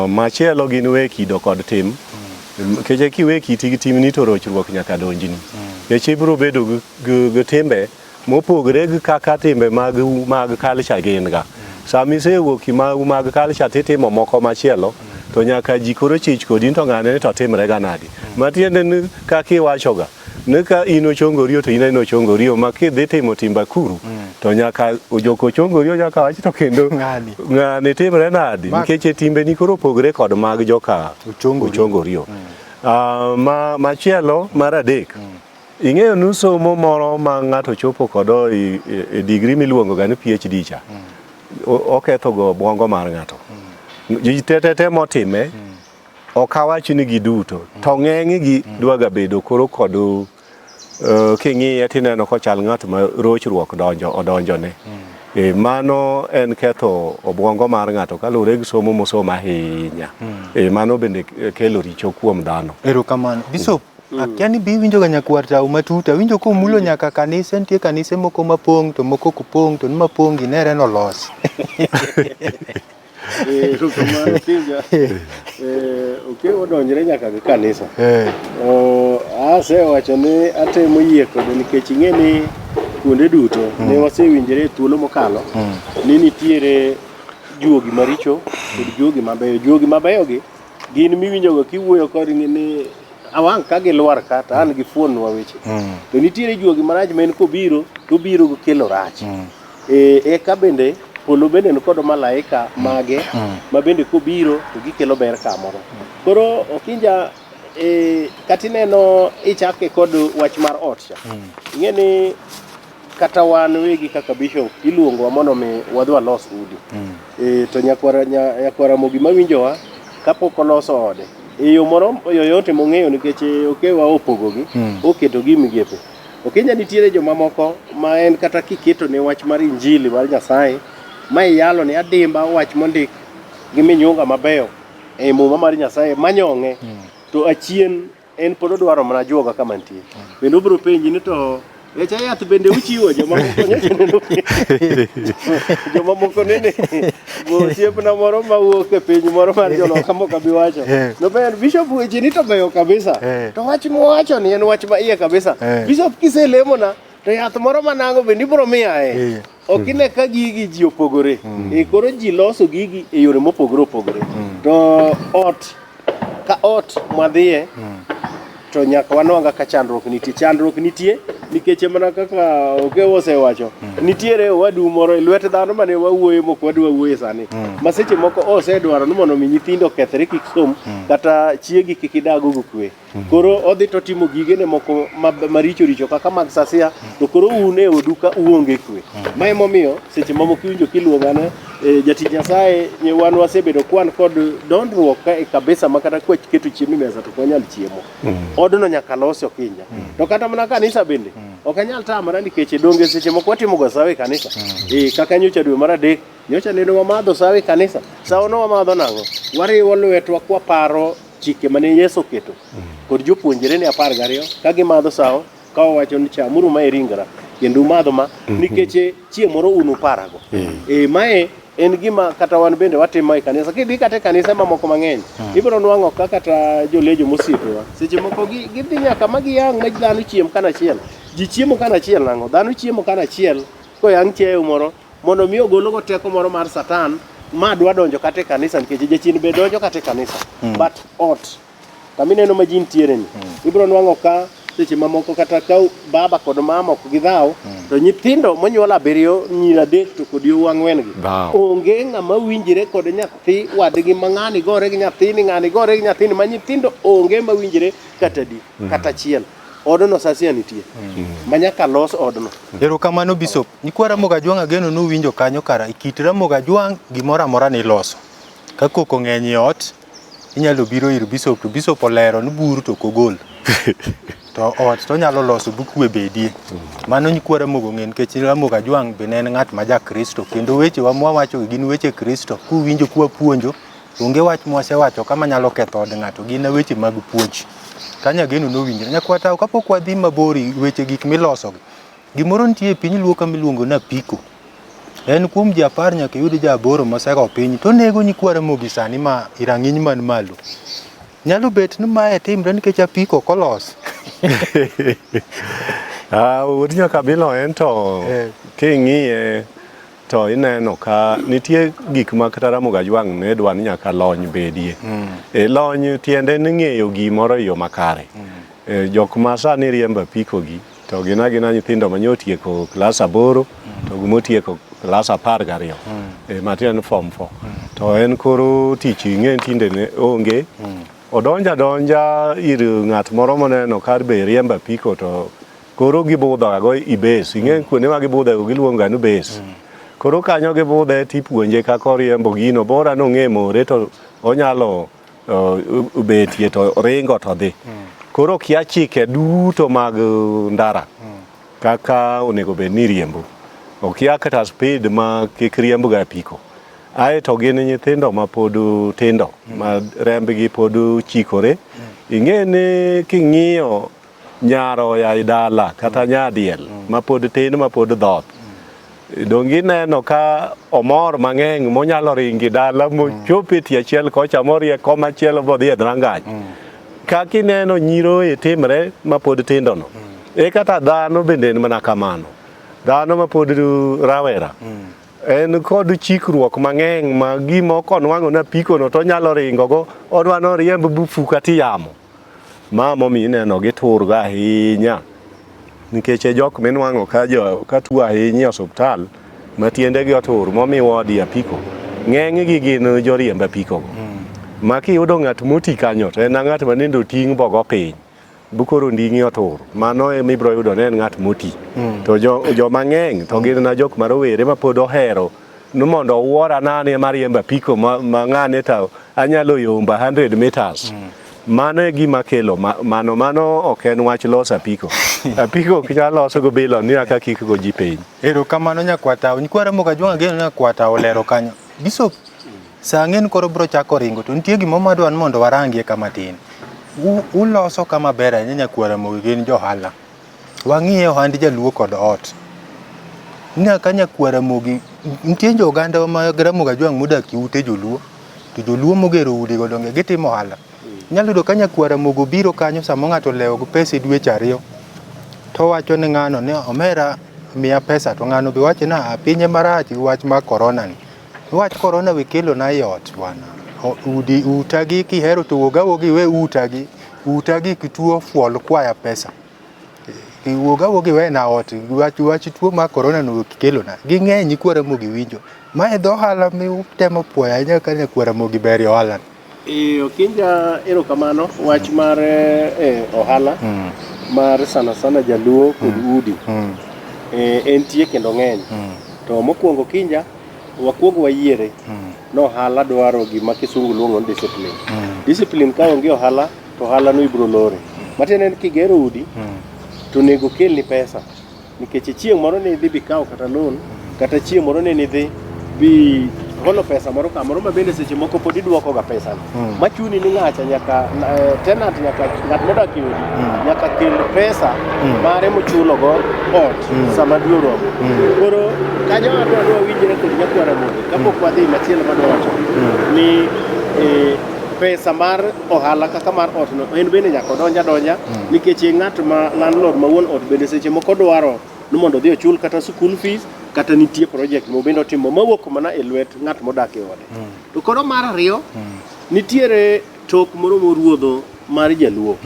Machielo gin we kido kod tim. Keche kiwe kiti gi tim ni to rochruok nyaka donjini. Keche ibiro bedo gi timbe mopogre gi kaka timbe mag culture gin ga. Sami sewuok mag culture titimo moko machielo, to nyaka ji koro chich kodi to ng'ane to timre ga nadi. Matiende ni kaka iwacho ga, ni ka ino chongorio to ina ino chongorio, ma kidhi timo timba kuru, to nyaka ojoko chongorio nyaka wach to kendo ng'ane timre nadi. Nikech timbe ni koro pogre kod mag joka chongorio. Machielo mar adek, ing'eyo ni somo moro ma ng'ato chopo kodo e degree miluongo ga ni PhD cha, oketho go obwongo mar ng'ato. Ji tete motime, ok awach ni giduto, to ng'eny gi dwaga bedo koro kod king'iye tineno kochal ng'at ma rochruok odonjone. Mano en ketho obwongo mar ng'ato kaluwore gi somo mosomo ahinya. Mano bende kelo richo kuom dhano. Erokamano. Bishop, akia ni bi winjo ga Nyakwatao matut, awinjo komulo nyaka kanise, nitie kanise moko mapong' to moko kopong' to ni mapong' gi nere nolos. Erokamano Pinja. oke odonjre nyaka gi kanisa. Asewacho ni atemo yie kode nikech ing'e ni kuonde duto ne wasewinjore thuolo mokalo ni nitiere juogi maricho kod juogi mabeyo. Juogi mabeyo gi gin miwinjogo kiwuoyo kodgi ni awang' ka gilwar kata an gi fuonwa weche. To nitiere juogi marach ma en kobiro to biro kelo rach. Eka bende polo bende ni kod malaika mage ma bende kobiro to gikelo ber kamoro. Koro okinja katineno ichake kod wach mar ot cha. Ing'e ni kata wan wegi kaka bishop iluongowa mondo mi wadhi walos udi. To nyakwara mogi mawinjowa kapok oloso ode. Yo moro yoyote mong'eyo nikech okewa opogogi, oketogi migepe. Okinya nitiere joma moko ma en kata kiketo ne wach mar injili mar Nyasaye ma iyalo ne adimba wach mondik gi minyonga mabeyo e muma mar Nyasaye manyong'e to achien en pod odwaro mana juoga kama nitie. Bende obiro penji ni to echa yath bende uchiwo joma moko neno. Joma moko nene osiepna moro mawuok e piny moro mar joloka moko abi wacho. No ben bishop weche ni to beyo kabisa. To wach mowacho ni en wach ma iye kabisa. Bishop kiselemona to yath moro manango bende ibiro miyae. Okine ka gigi ji opogore. Koro ji loso gigi e yore mopogore opogore. To ka ot mwadhiye to nyaka wanwanga ka chandruok nitie nikech mana kaka okewo osewacho nitiere wadu moro e lwet dhano mane wawuoye moko wadwa wuoye sani ma seche moko osedwaro ni mondo mi nyithindo kethre kik som kata chiegi kik idago go kwe. Koro odhi to timo gigene moko maricho kaka mag sasia to koro un e oduka uonge kwe. Ma emomiyo seche mamoko iwinjo kiluongane jatich Nyasaye wan wasebedo kwan kod dondruok ka kabisa makata kwa keto chiemo mesa to kwanyal chiemo. Odno nyaka losi okinya. To kata mana kanisa bende ok anyal tamara nikech donge seche moko watimo go sawe kanisa. Kaka nyocha dwe mar adek nyocha neno wamadho sawe kanisa. Sawono wamadho nango. Wariwo lwetwa kwa paro chike mane Yesu keto. Kod jopuonjre ne 12 ka gimadho sawo ka wacho ni chamuru ma eringra kendo madho ma nikech chieng' moro unu parago. Mae en gima kata wan bende watimo e kanisa. Kidhi kata kanisa mamoko mang'eny ibiro nwang'o kata jolejo mosiepewa seche moko gidhi nyaka magi yang' ma dhano chiem kanachiel. Ji chiemo kanachiel nango dhano chiemo kanachiel koyang' chiemo moro mondo mi ogologo teko moro mar Satan ma dwa donjo kata e kanisa nikech jachien be donjo kata e kanisa. But ot kamineno ma ji ntiere ni ibiro nwang'o ka seche mamoko kata ka baba kod mama ok gidhaw to nyithindo monyuol 7 nyiri 3 to kod yo wang'wen gi onge ng'ama winjire kod nyathi wadgi ma ng'ani gore gi nyathini ng'ani gore gi nyathini ma nyithindo onge ma winjire kata di kata chiel. Odno sasia nitie manyaka los odno. Erokamano Bishop. Nyikwa Ramogi Ajwang' ageno nuwinjo kanyo kara ikit Ramogi Ajwang' gimoro amora ni loso. Ka koko ng'eny e ot inyalo biro ir Bishop to Bishop olero ni buru to kogol. To ot to nyalo loso bukwe bedie. Mano Nyikwa Ramogi ng'en nikech Ramogi Ajwang' be ne en ng'at ma ja Kristo kendo weche wa mwawacho gin weche Kristo. Kuwinjo kwa puonjo onge wach mwasewacho kama nyalo ketho od ng'ato gin weche mag puonj. Kanya geno no winjre nyakwa taw kapok wadhi mabori weche gik miloso gimoro nitie e piny luo kamiluongo na piko. En kuom ji 10 nyaka yud ji 8 mosego piny to nego Nyikwa Ramogi sani ma irang'iny man malo. Nyalo bet ni mae timre nikech apiko kolos. Wuod nyakabilo en to king'iye to ineno ka nitie gik ma kata Ramogi Ajwang' ne dwa ni nyaka lony bedie. Lony tiende ni ng'eyo gimoro yo makare. Jok ma sani riembo apiko gi to gina nyithindo manyotieko klas 8 to gumotieko klas 12 matiende form 4 to en koro tich ing'e tinde ne onge. Odonja ir ng'at moro moneno kar be riembo apiko to koro gibudho go ibes ing'e kuonde ma gibudho giluonga ni bes. Koro kanyo gibudhe tipuonje kaka riembo gino bora nong'e more to onyalo betie to ringo to dhi. Koro kia chike duto mag ndara kaka onego bed ni riembo. Okia kata speed ma kik riembo ga apiko. Ae to gin nyithindo ma pod tindo ma rembgi pod chikore. Ing'e ni king'iyo nyaro ya dala kata nyadiel ma pod tin ma pod dhoth. dongi neno ka omor mang'eny monyalo ringi dala mochopi tie achiel kocha morie koma achiel bodhi e drangach kaki neno nyiro e timre mapod tindo no kata dhano bende en mana kamano dhano mapod rawera en kod chikruok mang'eny ma gimo konwang'o na piko no to nyalo ringo go odwano riemb bufu kati yamo ma momi neno gitur ga ahinya nikech jok minwang'o ka tuo ahinya osuptal matiende gi otur momi wodi apiko ng'eny gi gin joriemb apiko go ma kiyudo ng'at moti kanyo to en ng'at ma nindo ting' bogo piny bukoro nding'i otur mano emibro yudo ne en ng'at moti to jo mang'eny to gin na jok marowere ma pod ohero no mondo wuora nane mariemb apiko ma ng'ane ta anyalo yomba 100 meters mano e gima kelo mano ok en wach loso apiko apiko ok nyalo loso go bilo ni aka kik go ji piny erokamano nyakwata nyikwara moga jwanga geno nyakwata olero kanyo Bishop sang'en koro bro chako ringo to nitie gimo madwan mondo warangie kama tin uloso kama ber ahinya nyakwara moga gin johala wang'iye ohand Jaluo kod ot nyaka nyakwara mogi nitie jo oganda ma Ramogi Jwang modak ute Joluo to Joluo mogero udi go donge gitimo ohala nyalo yudo ka nyakwara mogo biro kanyo samo ng'ato lewo go pesa dweche 2 to wacho ne ng'ano ne omera miya pesa to ng'ano be wacho na pinye marach wach ma corona ni wach corona we kelo na yot bwana udi utagi kihero to wogi we utagi kituo fuol kwaya pesa wogi we na ot wach tuo ma corona no kelo na ging'eny nyikwara mogi winjo ma edho ohala mi temo puoya nyaka nyakwara mogi ber ohala Okinja erokamano wach mar ohala mar sana Jaluo kod udi en tie kendo ng'eny to mokwongo Kinja wakwongo wayiere no ohala dwaro gima kisungu luongo ni discipline ka onge ohala to ohala no ibro lore matiende ni kigero udi to nego kelni pesa nikech chieng' moro ne idhi bikaw kata loan kata chieng' moro ne idhi bi holo pesa moro kamoro ma bende seche moko pod iduoko ga pesa machuni ni ng'acha nyaka tenant nyaka ng'at modak e odi nyaka kel pesa mare mochulo go ot sama dwe oromo koro kanyo adwa winjore kod nyakwara mogi kapok wadhi machielo madwacho ni pesa mar ohala kaka mar ot no en bende nyaka donja nikech ng'at ma landlord ma wuon ot bende seche moko dwaro no mondo dhi ochul kata school fees kata nitie project mo bendo timo mawuok mana e lwet ng'at modak e ode to koro mar ariyo nitiere tok moro moruodho mar Jaluo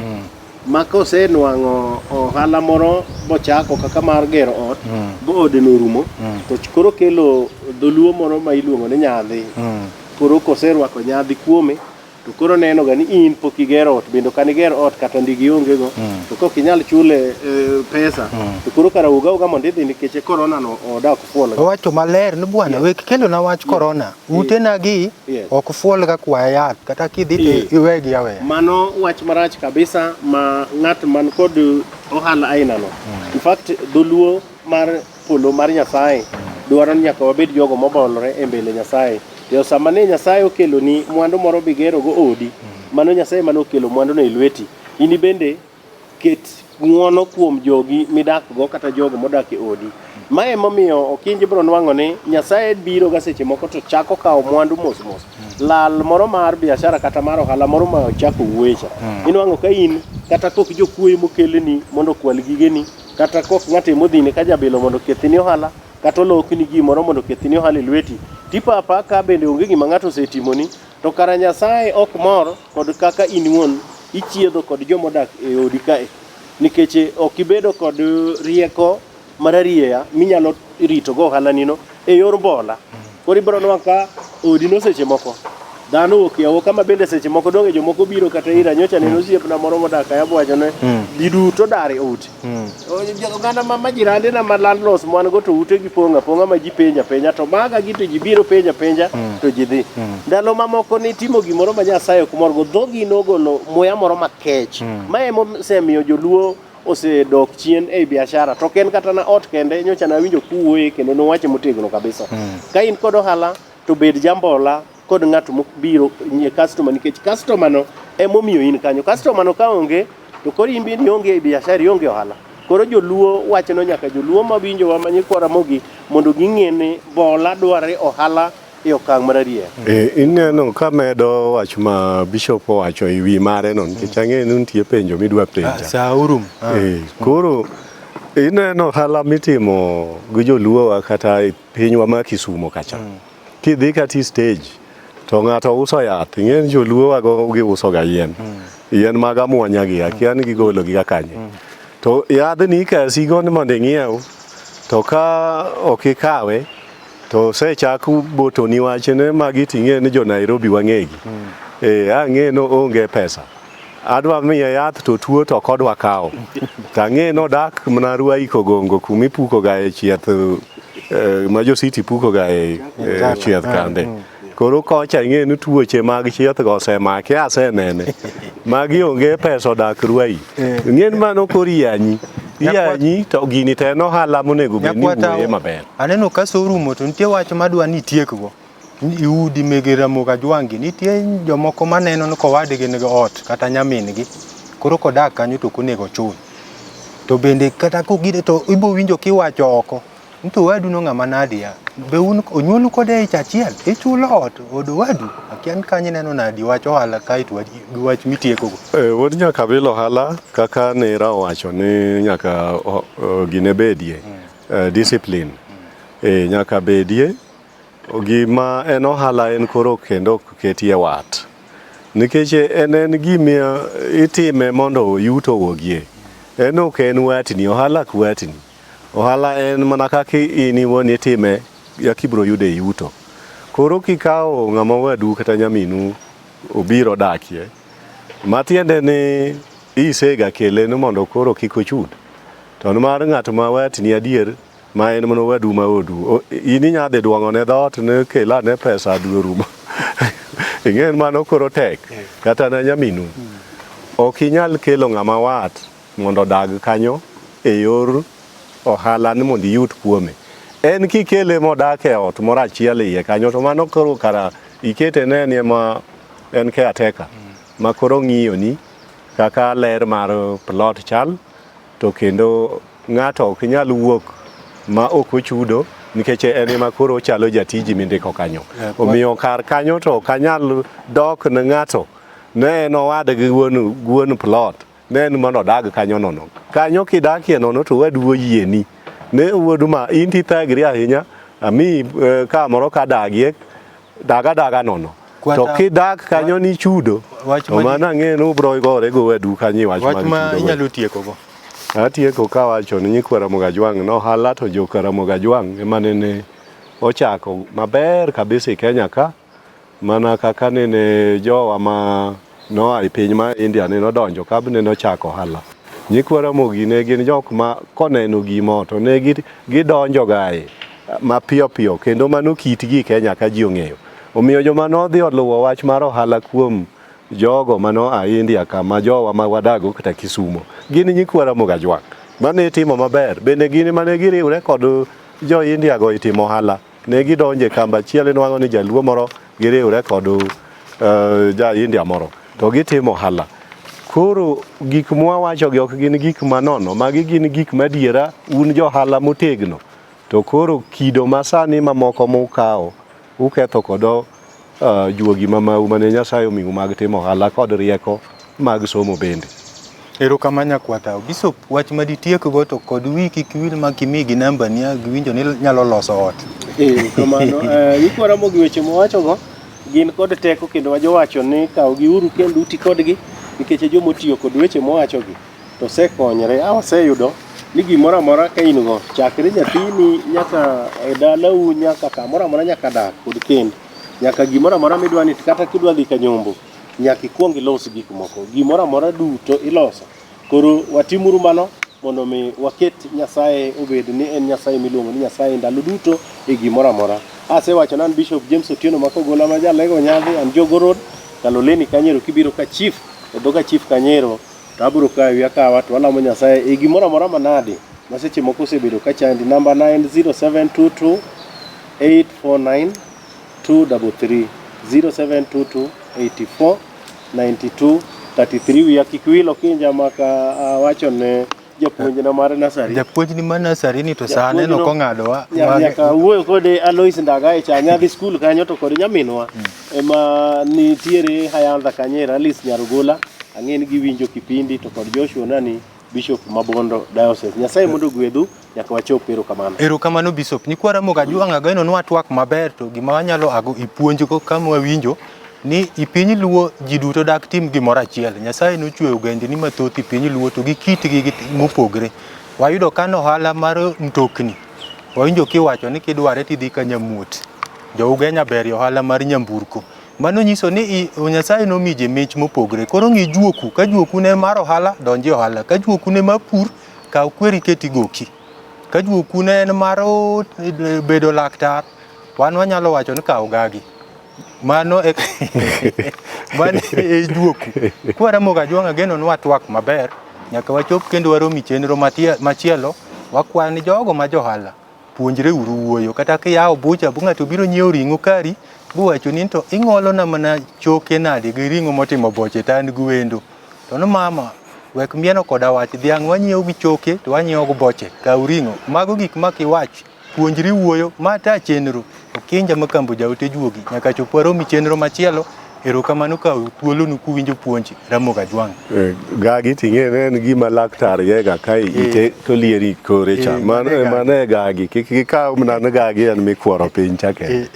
ma kosenwang'o ohala moro bochako kaka mar gero ot bo ode no rumo to koro kelo dholuo moro ma iluongo ni nyadhi koro koserwako nyadhi kuome to koro neno ga ni in pok igero ot bendo kan igero ot kata ndigi onge go to kok inyal chule pesa to koro kara uga mondo idhi nikech corona no odak fuol wacho maler ni bwana we kelo na wach corona ute na gi ok fuol ga kwa yath kata kidhi iwegi awe mano wach marach kabisa ma ng'at man kod ohala aina no in fact Dholuo mar polo mar Nyasaye dwaro nyaka wabed jogo mobolore e mbele Nyasaye yo sama ne Nyasaye okelo ni mwandu moro bigero go odi mano Nyasaye mano okelo mwandu no e lweti ini bende ket ng'uono kuom jogi midak go kata jogo modak e odi mae momiyo Okinji bro nwang'o ni Nyasaye biro ga seche moko to chako kawo mwandu mos lal moro mar biashara kata mar ohala moro ma chako wuecha inwang'o ka in kata kok jokuoye mokelni mondo kwal gigeni kata kok ng'ate modhine ka jabilo mondo kethni ohala kata lokni gimoro mondo kethni ohala e lweti tipapa ka bende onge gima ng'ato osetimoni to kara Nyasaye ok mor kod kaka in wuon ichiedho kod jomodak e odi kae nikech ok ibedo kod rieko mararieya minyalo rito go ohala nino e yor bola koro ibro nwa ka odi no seche moko dhano ok yawo kama bende seche moko donge jomoko biro kata ira nyocha neno osiepna moro modak e abwachone diduto dare udi oganda ma jirande na ma landlords mwan go to ute gi ponga ma ji penja to maga gi to ji biro penja to ji dhi ndalo mamoko ni timo gimoro ma Nyasaye ok mor go dhogi nogolo moya moro makech ma emosemiyo Joluo osedok chien e biashara to ken kata na ot kende nyocha na winjo kuoye kendo nowache motegno kabisa ka in kod ohala to bed jambola kod ng'at mobiro nye customer nikech customer no emomiyo in kanyo customer no ka onge to koro imbi ni onge e biashara onge ohala Koro joluo wachono nyaka joluo mawinjo wa manyikwa Ramogi mondo ging'e ni bola dware ohala e okang' marariek. Ineno ka medo wach ma Bishop owacho e wi mare no nikech ang'e ni nitie penjo midwa penja. Sa urum. Koro ineno ohala mitimo gi joluo kata e pinywa ma Kisumo kacha. Kidhi kati stage to ng'ato uso yath, ing'eni joluo wago giuso ga yien. Yien mag amuonya gi akia ni gigolo gi kanye. To yadhni ikasigo ni mondo ing'iew to ka ok ikawe to sechak botoni wachne magi ting'e ni jo Nairobi wang'egi. Ang'e no onge pesa. Adwa miye yath to tuo to kodwa kawo. Tang'e no dak mna Ruai Kogongo kumipuko ga e chieth ma jo city puko ga e chieth kande. Koro kocha ing'e ni tuoche mag chieth go osemake asenene. Magi onge pesa dak Ruai. Ng'en mano koriyanyi. Iyanyi to gini te no ohala monego bed ni wuoye maber. Aneno ka sorumo to nitie wach madwa ni tiekgo. Iudi mege Ramogi Ajwang' nitie jomoko maneno ni kowadgi nigi ot kata nyamingi koro kodak kanyo to konego chul. To bende kata kogide to ibo winjo kiwacho oko. Nto wadu no ng'ama nadi ya. Be un onyuolu kode ich achiel ichulo ot od wadu akian kanye neno nadi wacho ohala kaito wach mitiekogo. Wod nyaka bilo ohala kaka nera owacho ni nyaka gine bedie discipline. Nyaka bedie gima en ohala en koro kendo ketie wat. Nikech en gima itime mondo yuto wogie. En ok en watni, ohala k watni. Ohala en mana kaka ini woni itime ya kibro yude yuto. Koro kikawo ng'ama wadu kata nyaminu obiro dakie. Matiende ni isega kele ni mondo koro kik ochud. To mar ng'at ma watni adier ma en mono wadu ma odu ini nyadhi duongo ne dhoot ne kela ne pesa dwe rumo. Ing'en mano koro tek kata na nyaminu. Ok inyal kelo ng'ama wat mondo dag kanyo e yor ohala ni mondo yut kuome. En kikele modak e ot moro achiel iye kanyo to mano koro kara ikete ne ni ma en caretaker ma koro ng'iyo ni kaka ler mar plot chal to kendo ng'ato ok nyal wuok ma ok ochudo nikech en ma koro chalo jatiji mindiko kanyo. Omiyo kar kanyo to kanyal dok ne ng'ato ne en owadgi wuon plot ne en mondo dag kanyo nono. Kanyo kidakie nono to wadu oyieni ne wuodu ma inti thagri ahinya ami ka moro ka dagie daga nono. To kidak kanyo ni chudo to mana ng'e no bro gore go wadu kanyi wach ma inyalo tiekogo. Atieko ka wacho ni nyikwa Ramogi Ajwang' no ohala to joka Ramogi Ajwang' ema nene ochako maber kabisa Kenya ka mana kaka nene jowa ma no ai piny ma India ne nodonjo kabne nochako ohala. Nyikwa Ramogi ne gin jok ma koneno gimo to ne gidonjo gae mapiyo piyo kendo mano kitgi Kenya ka ji ong'eyo. Omiyo joma nodhi oluwo wach mar ohala kuom jogo mano a India kama jowa ma wadago kata Kisumo gin nyikwa Ramogi Ajwang' mane timo maber bende gin mane giriwre kod jo India go itimo ohala ne gidonje kamba chiele nwango ni jaluo moro giriwre kod ja India moro to gitimo ohala. Koro gik mwawacho gi ok gin gik manono magi gin gik madiera un jo ohala motegno to koro kido masani mamoko mukawo uketho kodo juogi mamau mane Nyasaye omiu mag timo ohala kod rieko mag somo bende. Erokamanya kwata Bishop wach maditiekgo to kod wiki kiwil ma kimigi namba ni giwinjo ni nyalo loso ot. Kamano nyikwa Ramogi weche mowacho go gin kod teko kendo wajowacho ni kaw gi uru kendo uti kodgi nikech jomo tiyo kod weche mowacho gi to sekonyre awaseyudo ni gimoro amora ka in go chakre nyathini nyaka e dalau nyaka kamoro amora nyaka dak kod kend nyaka gimoro amora midwani kata kidwa dhi ka nyombo nyaka ikuong ilos gik moko gimoro amora duto iloso. Koro watimuru mano mondo mi waket Nyasaye obed ni en Nyasaye miluongo ni Nyasaye ndalo duto e gimoro amora. Asewacho nan Bishop James Otieno makogola ma jalego nyadhi an Jogo Road Kaloleni Kanyero kibiro ka chief e dhoga chief Kanyero to abiro kawi akawa to walamo Nyasaye e gimoro amora manade maseche moko osebedo ka chandi namba 90722 849 233 0722 84 92 33 wiya kik wil okinja maka wacho ne japuonj na mar nasari. Japuonj ni mar nasari ni to sane no kong'adowa. Nyaka wuoyo kode Alois Ndaga e cha nyadhi skul kanyo to kod nyaminwa ema nitiere Hayandha Kanyera Alice Nyarugola ang'eni giwinjo kipindi to kod Joshua nani Bishop Mabondo Diocese. Nyasaye mondo gwedhu nyaka wachop erokamano. Erokamano Bishop. Nikwara Moga Juanga gano nwa twak maber to gima wanyalo ago ipuonjgo kama wawinjo ni ipiny Luo ji duto dak tim gimoro achiel. Nyasaye nochweyo ogendni mathoth ipiny Luo to gi kitgi mopogre. Wayudo kano ohala mar mtokni. Wawinjo kiwacho ni kidware tidhi ka Nyamuot. Jo-Ugenya ber ohala mar nyamburko. Mano nyiso ni Nyasaye nomije mich mopogre. Koro ng'i juoku, ka juoku ne mar ohala donji ohala, ka juoku ne mar pur kaw kweri keti goki. Ka juoku ne en mar bedo laktar, wan wanyalo wacho ni kaw gagi. Mano e mano e juoku. Kwara Moga Juanga geno nwa twak maber nyaka wachop kendo waromi chenro machielo wakwa ni jogo ma johala puonjre uru wuoyo kata kiyawo bucha bunga to biro nyiewo ring'o kari buwacho ni to ing'olo na mana choke nade gi ring'o motimo boche tan gwendo to no mama wek mieno koda wach dhiang' wanyiewo gi choke to wanyiewo go boche kaw ring'o mago gik makiwach puonjri wuoyo mata chenro okinja makambo jaote juogi nyaka chop waromi chenro machielo. Erokamano ka thuolonu kuwinjo puonj Ramoga Juanga. Gagi ting'e en gima laktar yega ka ite to lieri kore cha. Mano e gagi. Kik ikaw mana gagi en mikworo piny chake.